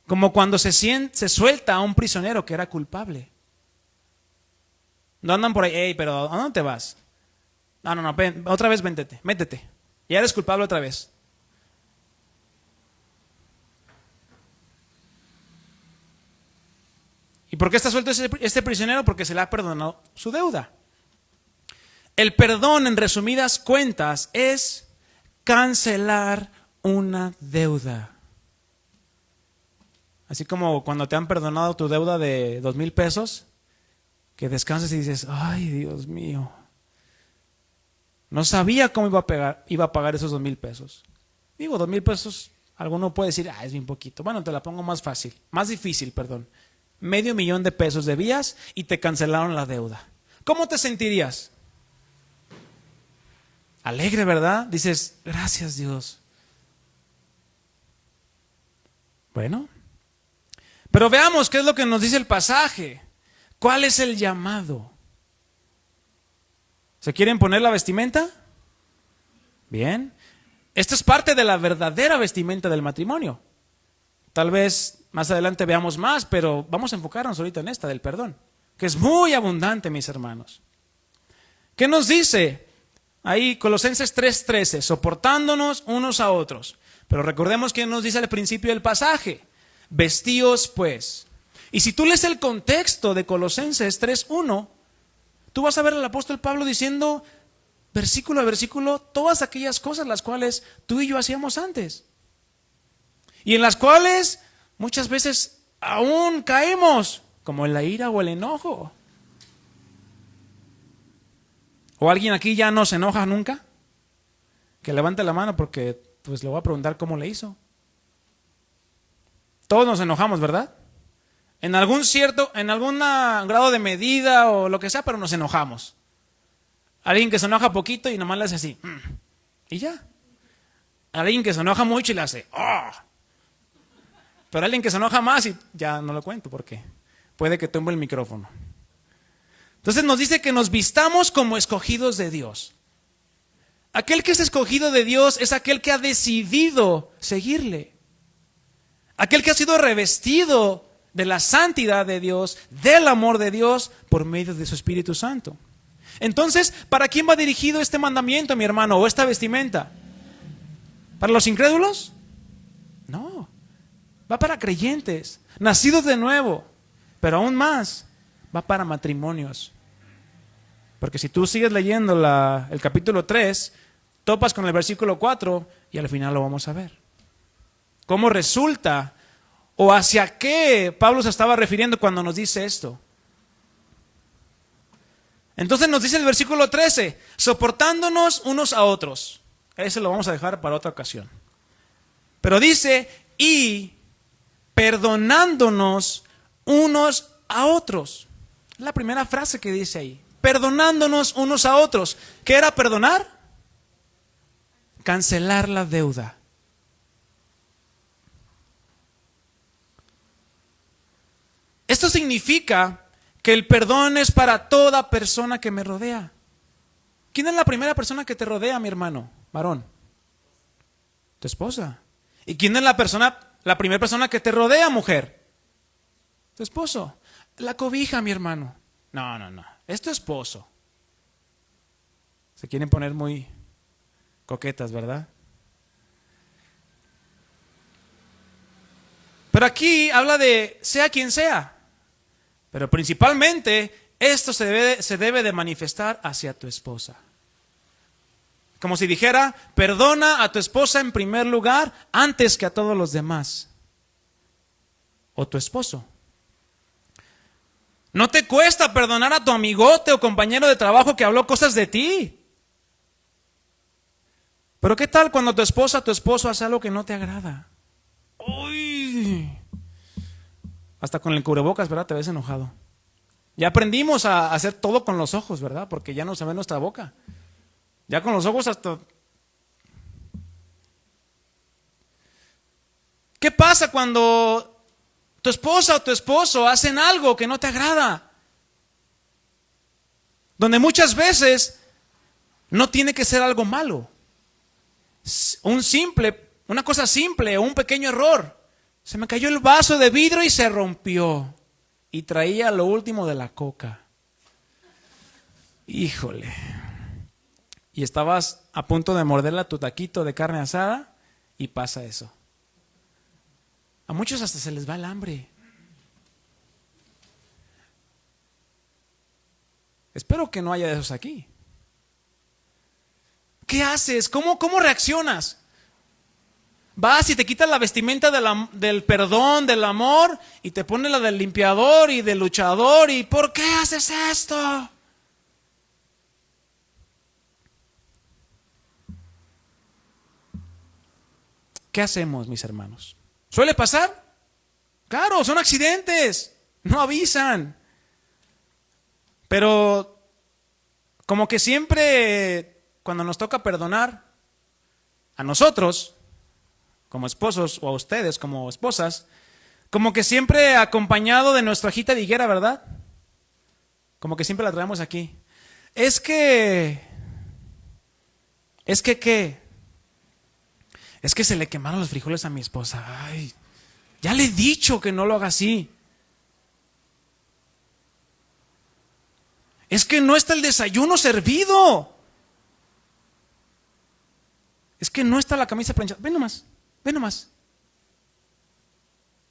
A: Como cuando se suelta a un prisionero que era culpable. No andan por ahí, hey, pero ¿a dónde te vas? No, ven, otra vez métete. Ya eres culpable otra vez. ¿Y por qué está suelto este prisionero? Porque se le ha perdonado su deuda. El perdón, en resumidas cuentas, es cancelar una deuda. Así como cuando te han perdonado tu deuda de 2,000 pesos, que descansas y dices, ay Dios mío, no sabía cómo iba a pagar esos 2,000 pesos. Digo, 2,000 pesos, alguno puede decir, es bien poquito. Bueno, te la pongo más difícil, perdón. 500,000 de pesos debías y te cancelaron la deuda. ¿Cómo te sentirías? Alegre, ¿verdad? Dices, gracias Dios. Bueno, pero veamos qué es lo que nos dice el pasaje. ¿Cuál es el llamado? ¿Se quieren poner la vestimenta? Bien. Esto es parte de la verdadera vestimenta del matrimonio. Tal vez más adelante veamos más, pero vamos a enfocarnos ahorita en esta del perdón, que es muy abundante, mis hermanos. ¿Qué nos dice? Ahí Colosenses 3:13, soportándonos unos a otros. Pero recordemos que nos dice al principio del pasaje, vestíos pues. Y si tú lees el contexto de Colosenses 3:1, tú vas a ver al apóstol Pablo diciendo, versículo a versículo, todas aquellas cosas las cuales tú y yo hacíamos antes. Y en las cuales muchas veces aún caemos, como en la ira o el enojo. ¿O alguien aquí ya no se enoja nunca? Que levante la mano porque pues le voy a preguntar cómo le hizo. Todos nos enojamos, ¿verdad? en algún grado de medida o lo que sea, pero nos enojamos. Alguien que se enoja poquito y nomás le hace así. Y ya. Alguien que se enoja mucho y le hace. ¡Oh! Pero alguien que se enoja más y ya no lo cuento porque puede que tumbe el micrófono. Entonces nos dice que nos vistamos como escogidos de Dios. Aquel que es escogido de Dios es aquel que ha decidido seguirle. Aquel que ha sido revestido de la santidad de Dios, del amor de Dios, por medio de su Espíritu Santo. Entonces, ¿para quién va dirigido este mandamiento, mi hermano, o esta vestimenta? ¿Para los incrédulos? No. Va para creyentes, nacidos de nuevo, pero aún más, va para matrimonios. Porque si tú sigues leyendo el capítulo 3, topas con el versículo 4 y al final lo vamos a ver. ¿Cómo resulta o hacia qué Pablo se estaba refiriendo cuando nos dice esto? Entonces nos dice el versículo 13, soportándonos unos a otros. Ese lo vamos a dejar para otra ocasión. Pero dice, y perdonándonos unos a otros. Es la primera frase que dice ahí. Perdonándonos unos a otros. ¿Qué era perdonar? Cancelar la deuda. Esto significa que el perdón es para toda persona que me rodea. ¿Quién es la primera persona que te rodea, mi hermano, varón? Tu esposa. ¿Y quién es la primera persona que te rodea, mujer? Tu esposo. La cobija, mi hermano. No. Es tu esposo. Se quieren poner muy coquetas, ¿verdad? Pero aquí habla de sea quien sea. Pero principalmente esto se debe de manifestar hacia tu esposa. Como si dijera, perdona a tu esposa en primer lugar antes que a todos los demás. O tu esposo. No te cuesta perdonar a tu amigote o compañero de trabajo que habló cosas de ti. Pero ¿qué tal cuando tu esposa o tu esposo hace algo que no te agrada? ¡Uy! Hasta con el cubrebocas, ¿verdad? Te ves enojado. Ya aprendimos a hacer todo con los ojos, ¿verdad? Porque ya no se ve nuestra boca. Ya con los ojos hasta... ¿Qué pasa cuando tu esposa o tu esposo hacen algo que no te agrada? Donde muchas veces no tiene que ser algo malo. Una cosa simple o un pequeño error. Se me cayó el vaso de vidrio y se rompió. Y traía lo último de la coca. Híjole. Y estabas a punto de morderla tu taquito de carne asada y pasa eso. A muchos hasta se les va el hambre. Espero que no haya de esos aquí. ¿Qué haces? ¿Cómo reaccionas? Vas y te quitas la vestimenta del perdón, del amor, y te pones la del limpiador y del luchador. ¿Y por qué haces esto? ¿Qué hacemos, mis hermanos? ¿Suele pasar? Claro, son accidentes. No avisan. Pero como que siempre, cuando nos toca perdonar a nosotros, como esposos, o a ustedes como esposas, como que siempre acompañado de nuestra hojita de higuera, ¿verdad? Como que siempre la traemos aquí. ¿Qué? Es que se le quemaron los frijoles a mi esposa. Ay, ya le he dicho que no lo haga así. Es que no está el desayuno servido. Es que no está la camisa planchada. Ven nomás.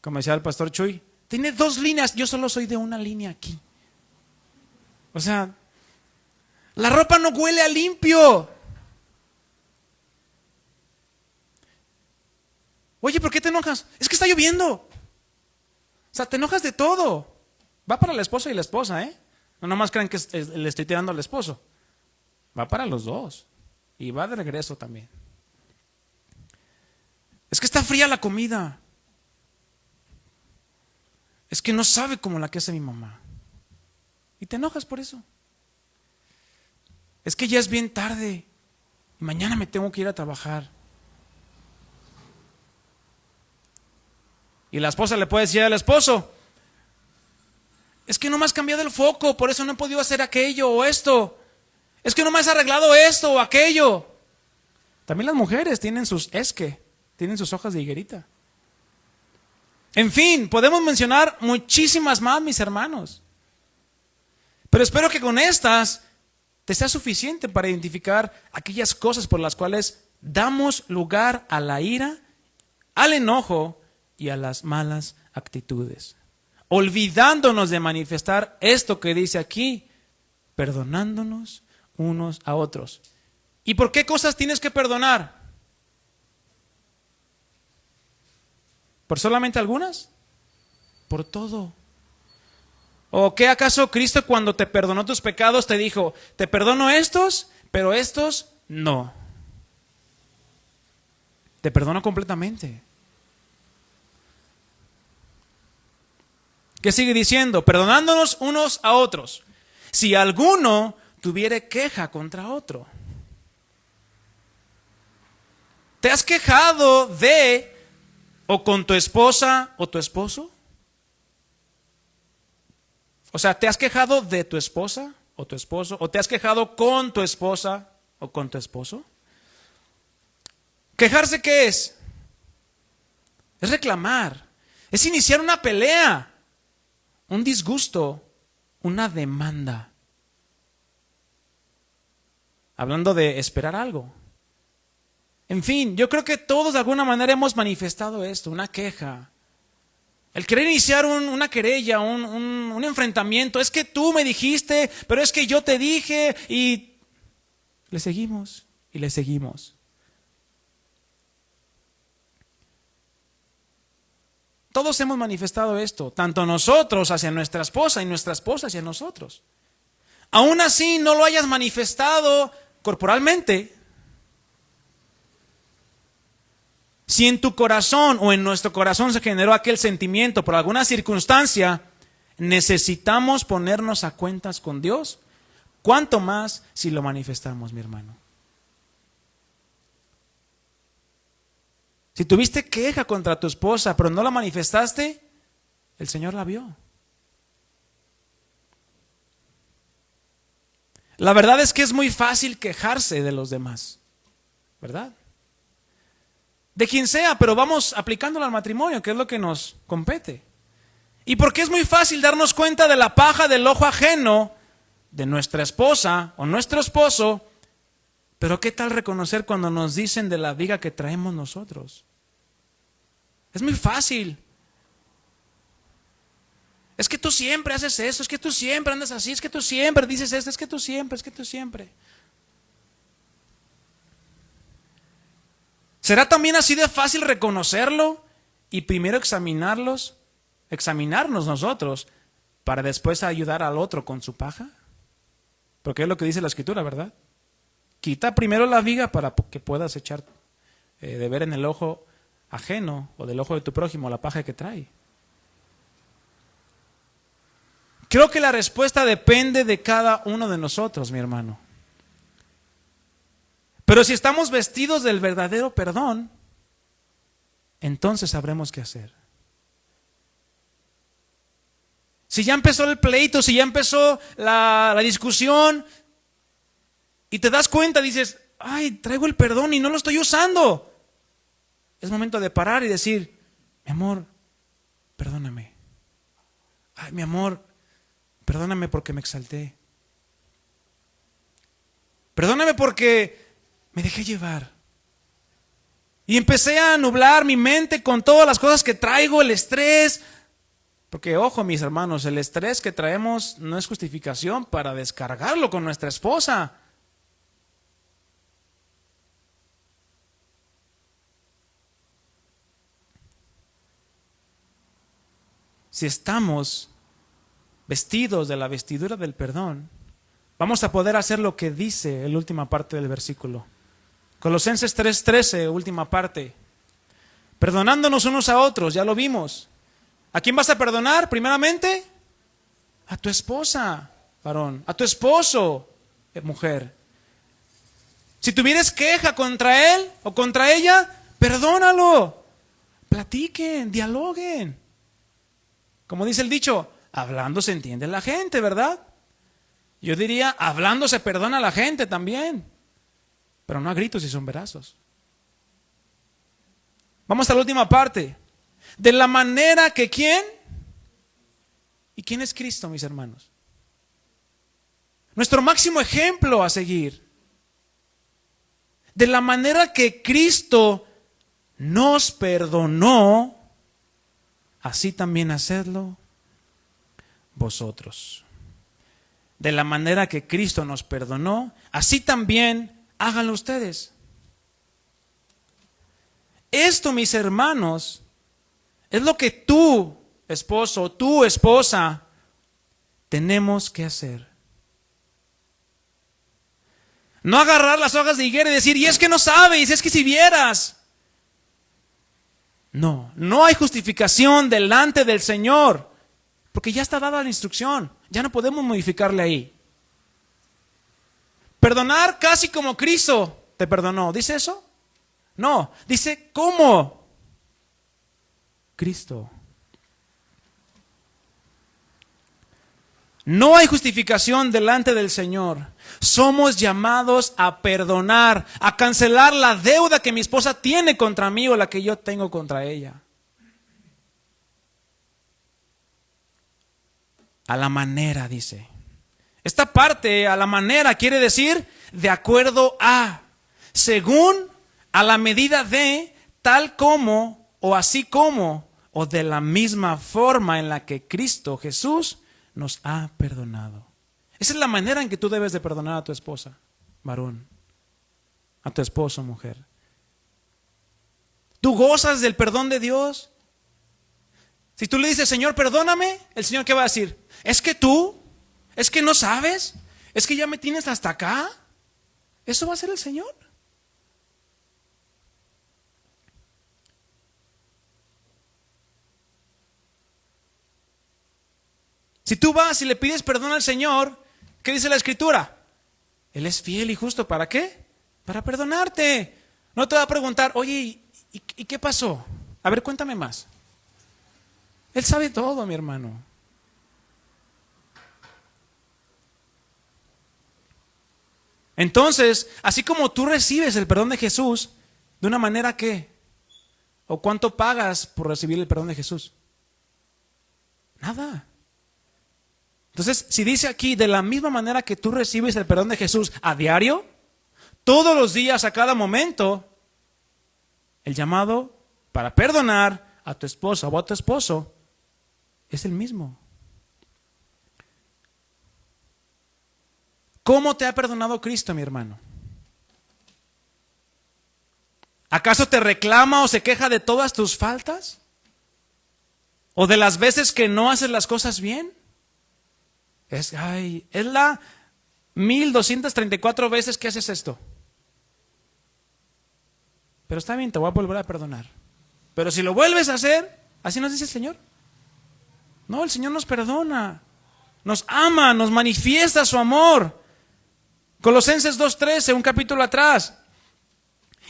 A: Como decía el pastor Chuy, tiene 2 líneas, yo solo soy de una línea aquí. O sea, la ropa no huele a limpio. Oye, ¿por qué te enojas? Es que está lloviendo. O sea, te enojas de todo. Va para el esposo y la esposa, ¿eh? No nomás crean que le estoy tirando al esposo. Va para los dos. Y va de regreso también. Es que está fría la comida. Es que no sabe como la que hace mi mamá. Y te enojas por eso. Es que ya es bien tarde y mañana me tengo que ir a trabajar. Y la esposa le puede decir al esposo, es que no me has cambiado el foco, por eso no he podido hacer aquello o esto. Es que no me has arreglado esto o aquello. También las mujeres tienen tienen sus hojas de higuerita. En fin, podemos mencionar muchísimas más, mis hermanos. Pero espero que con estas te sea suficiente para identificar aquellas cosas por las cuales damos lugar a la ira, al enojo y a las malas actitudes. Olvidándonos de manifestar esto que dice aquí, perdonándonos unos a otros. ¿Y por qué cosas tienes que perdonar? ¿Por solamente algunas? Por todo. ¿O qué acaso Cristo cuando te perdonó tus pecados te dijo, te perdono estos, pero estos no? Te perdono completamente. ¿Qué sigue diciendo? Perdonándonos unos a otros. Si alguno tuviere queja contra otro. ¿Te has quejado de o con tu esposa o tu esposo? O sea, ¿te has quejado de tu esposa o tu esposo? ¿O te has quejado con tu esposa o con tu esposo? ¿Quejarse qué es? Es reclamar. Es iniciar una pelea, un disgusto, una demanda. Hablando de esperar algo. En fin, yo creo que todos de alguna manera hemos manifestado esto, una queja. El querer iniciar una querella, un enfrentamiento. Es que tú me dijiste, pero es que yo te dije. Y le seguimos y le seguimos. Todos hemos manifestado esto, tanto nosotros hacia nuestra esposa y nuestra esposa hacia nosotros. Aún así no lo hayas manifestado corporalmente. Si en tu corazón o en nuestro corazón se generó aquel sentimiento por alguna circunstancia, necesitamos ponernos a cuentas con Dios. ¿Cuánto más si lo manifestamos, mi hermano? Si tuviste queja contra tu esposa, pero no la manifestaste, el Señor la vio. La verdad es que es muy fácil quejarse de los demás, ¿verdad? De quien sea, pero vamos aplicándolo al matrimonio, que es lo que nos compete. Y porque es muy fácil darnos cuenta de la paja del ojo ajeno de nuestra esposa o nuestro esposo, pero ¿qué tal reconocer cuando nos dicen de la viga que traemos nosotros? Es muy fácil. Es que tú siempre haces eso, es que tú siempre andas así, es que tú siempre dices esto, es que tú siempre. ¿Será también así de fácil reconocerlo y primero examinarnos nosotros para después ayudar al otro con su paja? Porque es lo que dice la Escritura, ¿verdad? Quita primero la viga para que puedas echar de ver en el ojo ajeno o del ojo de tu prójimo la paja que trae. Creo que la respuesta depende de cada uno de nosotros, mi hermano. Pero si estamos vestidos del verdadero perdón, entonces sabremos qué hacer. Si ya empezó el pleito, si ya empezó la discusión y te das cuenta, dices, ay, traigo el perdón y no lo estoy usando. Es momento de parar y decir, mi amor, perdóname. Ay, mi amor, perdóname porque me exalté. Perdóname porque me dejé llevar. Y empecé a nublar mi mente con todas las cosas que traigo, el estrés. Porque, ojo, mis hermanos, el estrés que traemos no es justificación para descargarlo con nuestra esposa. Si estamos vestidos de la vestidura del perdón, vamos a poder hacer lo que dice la última parte del versículo. Colosenses 3:13, última parte. Perdonándonos unos a otros, ya lo vimos. ¿A quién vas a perdonar primeramente? A tu esposa, varón. A tu esposo, mujer. Si tuvieres queja contra él o contra ella, perdónalo. Platiquen, dialoguen. Como dice el dicho, hablando se entiende la gente, ¿verdad? Yo diría, hablando se perdona a la gente también. Pero no a gritos y sombrerazos. Vamos a la última parte. De la manera que ¿quién? ¿Y quién es Cristo, mis hermanos? Nuestro máximo ejemplo a seguir. De la manera que Cristo nos perdonó, así también hacedlo vosotros. De la manera que Cristo nos perdonó, así también háganlo ustedes. Esto, mis hermanos, es lo que tú, esposo, tu esposa, tenemos que hacer. No agarrar las hojas de higuera y decir, y es que no sabes, es que si vieras. No, no hay justificación delante del Señor, porque ya está dada la instrucción, ya no podemos modificarle ahí. Perdonar casi como Cristo te perdonó, ¿dice eso? No, dice ¿cómo? Cristo. No hay justificación delante del Señor. Somos llamados a perdonar, a cancelar la deuda que mi esposa tiene contra mí o la que yo tengo contra ella. A la manera, dice. Esta parte, a la manera, quiere decir de acuerdo a, según, a la medida de, tal como, o así como, o de la misma forma en la que Cristo Jesús nos ha perdonado. Esa es la manera en que tú debes de perdonar a tu esposa, varón, a tu esposo, mujer. ¿Tú gozas del perdón de Dios? Si tú le dices, Señor, perdóname, el Señor ¿qué va a decir? ¿Es que tú? ¿Es que no sabes? ¿Es que ya me tienes hasta acá? ¿Eso va a ser el Señor? Si tú vas y le pides perdón al Señor, ¿qué dice la Escritura? Él es fiel y justo. ¿Para qué? Para perdonarte. No te va a preguntar, oye, ¿y qué pasó? A ver, cuéntame más. Él sabe todo, mi hermano. Entonces, así como tú recibes el perdón de Jesús, ¿de una manera qué? ¿O cuánto pagas por recibir el perdón de Jesús? Nada. Entonces, si dice aquí, de la misma manera que tú recibes el perdón de Jesús a diario, todos los días, a cada momento, el llamado para perdonar a tu esposa o a tu esposo es el mismo. ¿Cómo te ha perdonado Cristo, mi hermano? ¿Acaso te reclama o se queja de todas tus faltas? ¿O de las veces que no haces las cosas bien? Es la 1234 veces que haces esto. Pero está bien, te voy a volver a perdonar. Pero si lo vuelves a hacer, así nos dice el Señor. No, el Señor nos perdona, nos ama, nos manifiesta su amor. Colosenses 2:13, un capítulo atrás.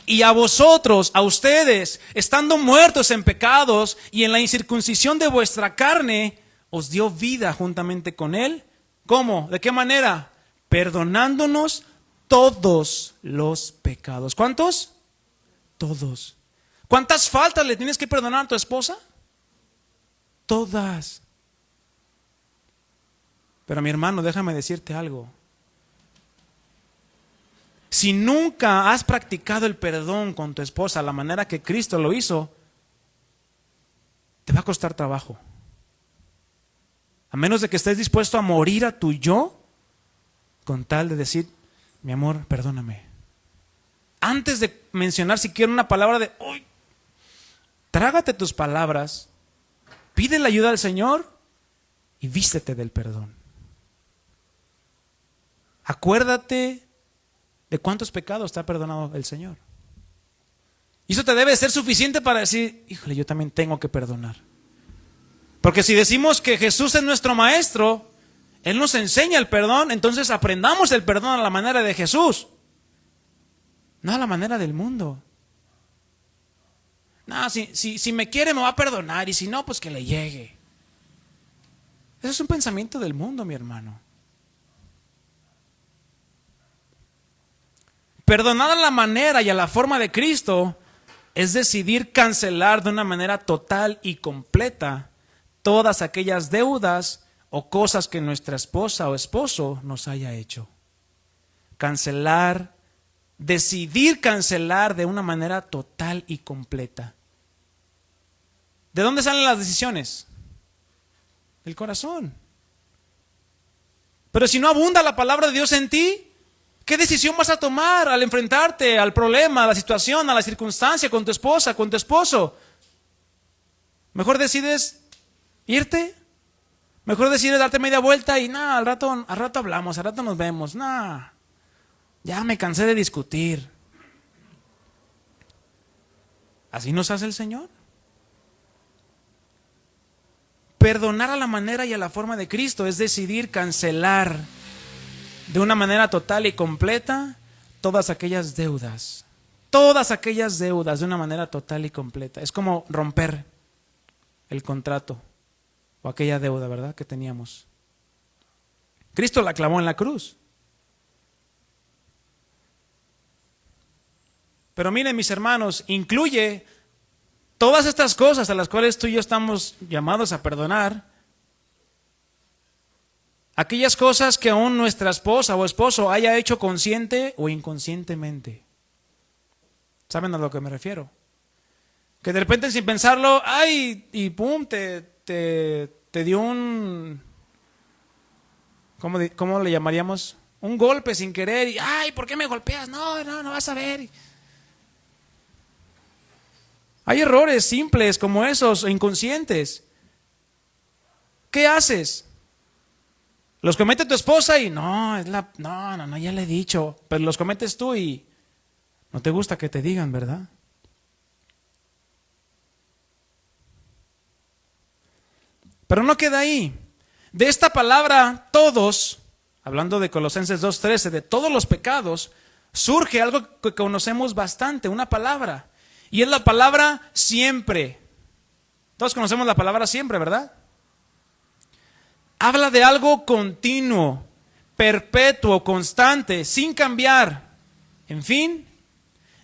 A: Y a vosotros, a ustedes, estando muertos en pecados y en la incircuncisión de vuestra carne, os dio vida juntamente con Él. ¿Cómo? ¿De qué manera? Perdonándonos todos los pecados. ¿Cuántos? Todos. ¿Cuántas faltas le tienes que perdonar a tu esposa? Todas. Pero mi hermano, déjame decirte algo. Si nunca has practicado el perdón con tu esposa a la manera que Cristo lo hizo, te va a costar trabajo. A menos de que estés dispuesto a morir a tu yo, con tal de decir, mi amor, perdóname. Antes de mencionar siquiera una palabra de, uy, trágate tus palabras, pide la ayuda al Señor y vístete del perdón. Acuérdate de cuántos pecados te ha perdonado el Señor. Y eso te debe ser suficiente para decir, híjole, yo también tengo que perdonar. Porque si decimos que Jesús es nuestro maestro, Él nos enseña el perdón, entonces aprendamos el perdón a la manera de Jesús, no a la manera del mundo. No, si me quiere me va a perdonar, y si no, pues que le llegue. Eso es un pensamiento del mundo, mi hermano. Perdonar a la manera y a la forma de Cristo es decidir cancelar de una manera total y completa todas aquellas deudas o cosas que nuestra esposa o esposo nos haya hecho. Cancelar, decidir cancelar de una manera total y completa. ¿De dónde salen las decisiones? Del corazón. Pero si no abunda la palabra de Dios en ti, ¿qué decisión vas a tomar al enfrentarte al problema, a la situación, a la circunstancia con tu esposa, con tu esposo? Mejor decides irte. Mejor decides darte media vuelta y nada, al rato hablamos, al rato nos vemos. Nada, ya me cansé de discutir. ¿Así nos hace el Señor? Perdonar a la manera y a la forma de Cristo es decidir cancelar de una manera total y completa todas aquellas deudas de una manera total y completa. Es como romper el contrato o aquella deuda, ¿verdad?, que teníamos. Cristo la clavó en la cruz. Pero miren, mis hermanos, incluye todas estas cosas a las cuales tú y yo estamos llamados a perdonar. Aquellas cosas que aún nuestra esposa o esposo haya hecho consciente o inconscientemente. ¿Saben a lo que me refiero? Que de repente sin pensarlo, ay, y pum, te dio un, ¿cómo le llamaríamos? Un golpe sin querer y, ay, ¿por qué me golpeas? No vas a ver. Hay errores simples como esos, inconscientes. ¿Qué haces? Los comete tu esposa y no, ya le he dicho, pero los cometes tú y no te gusta que te digan, ¿verdad? Pero no queda ahí. De esta palabra, todos, hablando de Colosenses 2:13, de todos los pecados, surge algo que conocemos bastante, una palabra. Y es la palabra siempre. Todos conocemos la palabra siempre, ¿verdad? Habla de algo continuo, perpetuo, constante, sin cambiar. En fin,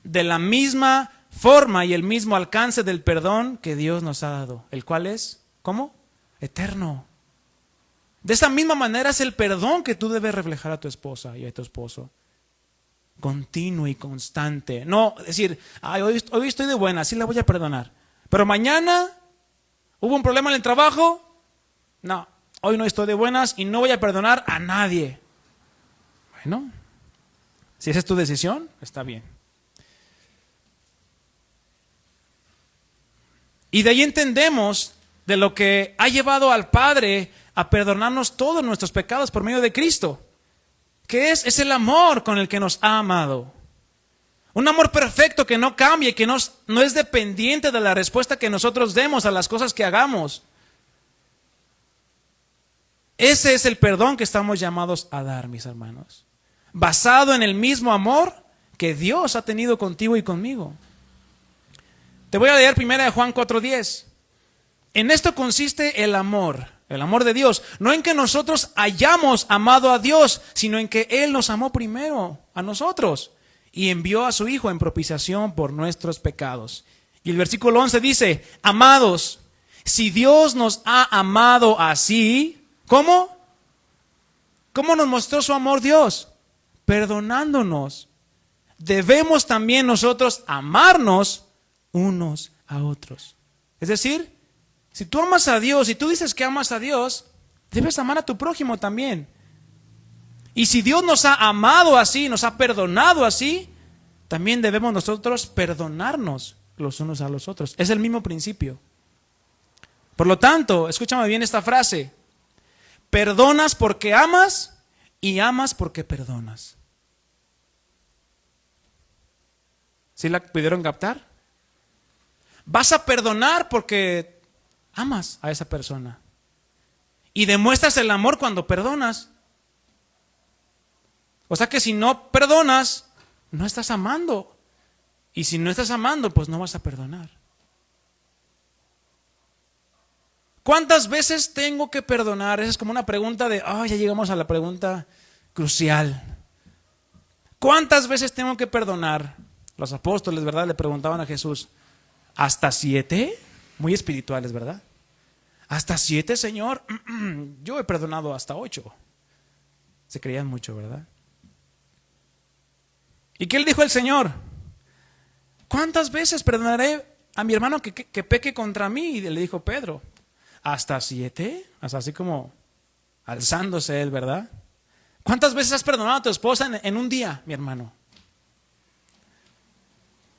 A: de la misma forma y el mismo alcance del perdón que Dios nos ha dado, el cual es, ¿cómo? Eterno. De esa misma manera es el perdón que tú debes reflejar a tu esposa y a tu esposo. Continuo y constante. No decir, ay, hoy estoy de buena, sí la voy a perdonar. Pero mañana hubo un problema en el trabajo. No, hoy no estoy de buenas y no voy a perdonar a nadie. Bueno, si esa es tu decisión, está bien. Y de ahí entendemos de lo que ha llevado al Padre a perdonarnos todos nuestros pecados por medio de Cristo. ¿Qué es? Es el amor con el que nos ha amado. Un amor perfecto que no cambia y que no es dependiente de la respuesta que nosotros demos a las cosas que hagamos. Ese es el perdón que estamos llamados a dar, mis hermanos. Basado en el mismo amor que Dios ha tenido contigo y conmigo. Te voy a leer 1 Juan 4:10. En esto consiste el amor de Dios, no en que nosotros hayamos amado a Dios, sino en que Él nos amó primero a nosotros y envió a su Hijo en propiciación por nuestros pecados. Y el versículo 11 dice, amados, si Dios nos ha amado así, ¿cómo? ¿Cómo nos mostró su amor Dios? Perdonándonos. Debemos también nosotros amarnos unos a otros. Es decir, si tú amas a Dios, si tú dices que amas a Dios, debes amar a tu prójimo también. Y si Dios nos ha amado así, nos ha perdonado así, también debemos nosotros perdonarnos los unos a los otros. Es el mismo principio. Por lo tanto, escúchame bien esta frase. Perdonas porque amas y amas porque perdonas. ¿Sí la pudieron captar? Vas a perdonar porque amas a esa persona. Y demuestras el amor cuando perdonas. O sea que si no perdonas, no estás amando. Y si no estás amando, pues no vas a perdonar. ¿Cuántas veces tengo que perdonar? Esa es como una pregunta de, ya llegamos a la pregunta crucial. ¿Cuántas veces tengo que perdonar? Los apóstoles, ¿verdad? Le preguntaban a Jesús, ¿hasta 7? Muy espirituales, ¿verdad? ¿Hasta 7, Señor? Yo he perdonado hasta 8. Se creían mucho, ¿verdad? ¿Y qué le dijo el Señor? ¿Cuántas veces perdonaré a mi hermano que peque contra mí? Y le dijo Pedro, ¿hasta 7? Hasta así como alzándose él, ¿verdad? ¿Cuántas veces has perdonado a tu esposa en un día, mi hermano?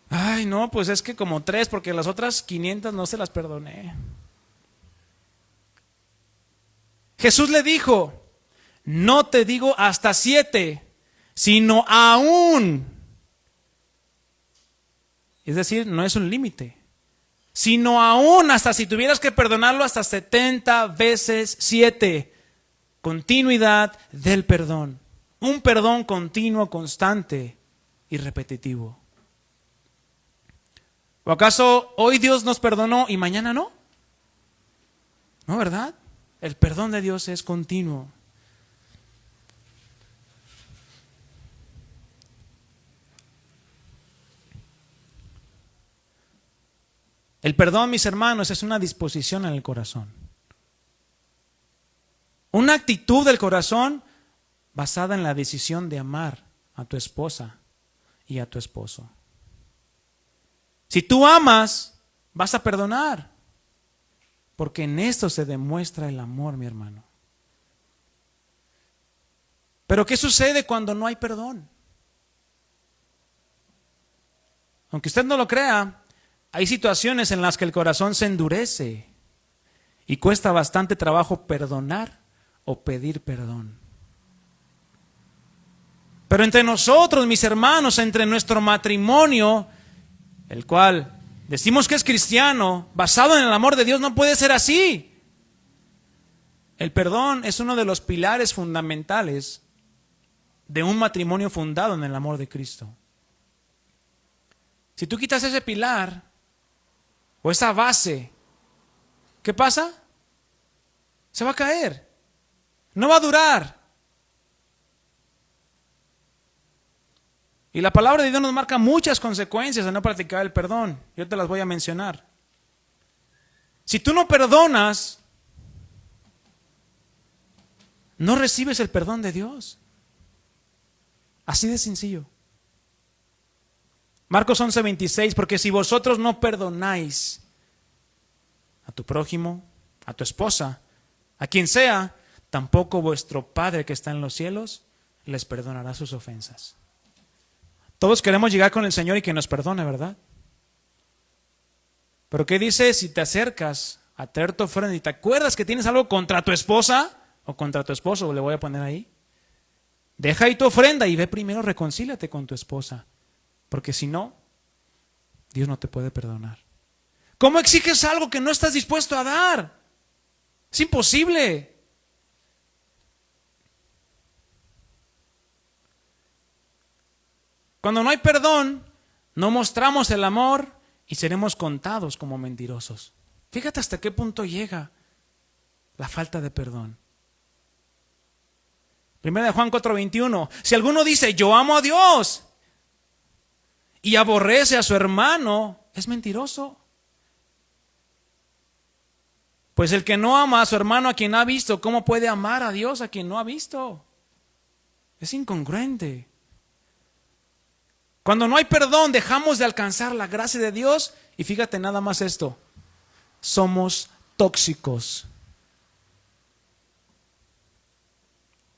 A: Ay, no, pues es que como 3, porque las otras 500 no se las perdoné. Jesús le dijo, no te digo hasta 7, sino aún. Es decir, no es un límite, sino aún hasta si tuvieras que perdonarlo hasta 70 veces 7. Continuidad del perdón. Un perdón continuo, constante y repetitivo. ¿O acaso hoy Dios nos perdonó y mañana no? No, ¿verdad? El perdón de Dios es continuo. El perdón, mis hermanos, es una disposición en el corazón. Una actitud del corazón basada en la decisión de amar a tu esposa y a tu esposo. Si tú amas, vas a perdonar. Porque en esto se demuestra el amor, mi hermano. Pero ¿qué sucede cuando no hay perdón? Aunque usted no lo crea, hay situaciones en las que el corazón se endurece y cuesta bastante trabajo perdonar o pedir perdón. Pero entre nosotros, mis hermanos, entre nuestro matrimonio, el cual decimos que es cristiano, basado en el amor de Dios, no puede ser así. El perdón es uno de los pilares fundamentales de un matrimonio fundado en el amor de Cristo. Si tú quitas ese pilar o esa base, ¿qué pasa? Se va a caer. No va a durar. Y la palabra de Dios nos marca muchas consecuencias de no practicar el perdón. Yo te las voy a mencionar. Si tú no perdonas, no recibes el perdón de Dios. Así de sencillo. Marcos 11:26, porque si vosotros no perdonáis a tu prójimo, a tu esposa, a quien sea, tampoco vuestro Padre que está en los cielos les perdonará sus ofensas. Todos queremos llegar con el Señor y que nos perdone, ¿verdad? Pero ¿qué dice si te acercas a traer tu ofrenda y te acuerdas que tienes algo contra tu esposa o contra tu esposo? Le voy a poner ahí. Deja ahí tu ofrenda y ve primero, reconcíliate con tu esposa. Porque si no, Dios no te puede perdonar. ¿Cómo exiges algo que no estás dispuesto a dar? Es imposible. Cuando no hay perdón, no mostramos el amor y seremos contados como mentirosos. Fíjate hasta qué punto llega la falta de perdón. Primera de Juan 4:21. Si alguno dice, yo amo a Dios y aborrece a su hermano, es mentiroso. Pues el que no ama a su hermano a quien ha visto, ¿cómo puede amar a Dios a quien no ha visto? Es incongruente. Cuando no hay perdón, dejamos de alcanzar la gracia de Dios. Y fíjate nada más esto. Somos tóxicos.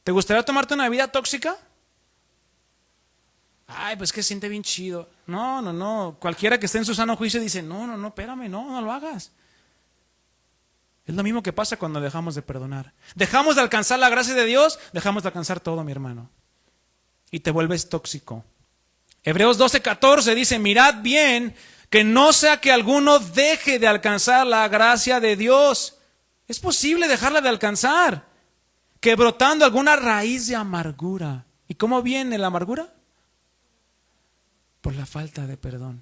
A: ¿Te gustaría tomarte una vida tóxica? Ay, pues que se siente bien chido. No. Cualquiera que esté en su sano juicio dice, no, espérame, no lo hagas. Es lo mismo que pasa cuando dejamos de perdonar. Dejamos de alcanzar la gracia de Dios, dejamos de alcanzar todo, mi hermano. Y te vuelves tóxico. Hebreos 12:14 dice, mirad bien Que no sea que alguno deje de alcanzar la gracia de Dios. Es posible dejarla de alcanzar, que brotando alguna raíz de amargura. ¿Y cómo viene la amargura? Por la falta de perdón.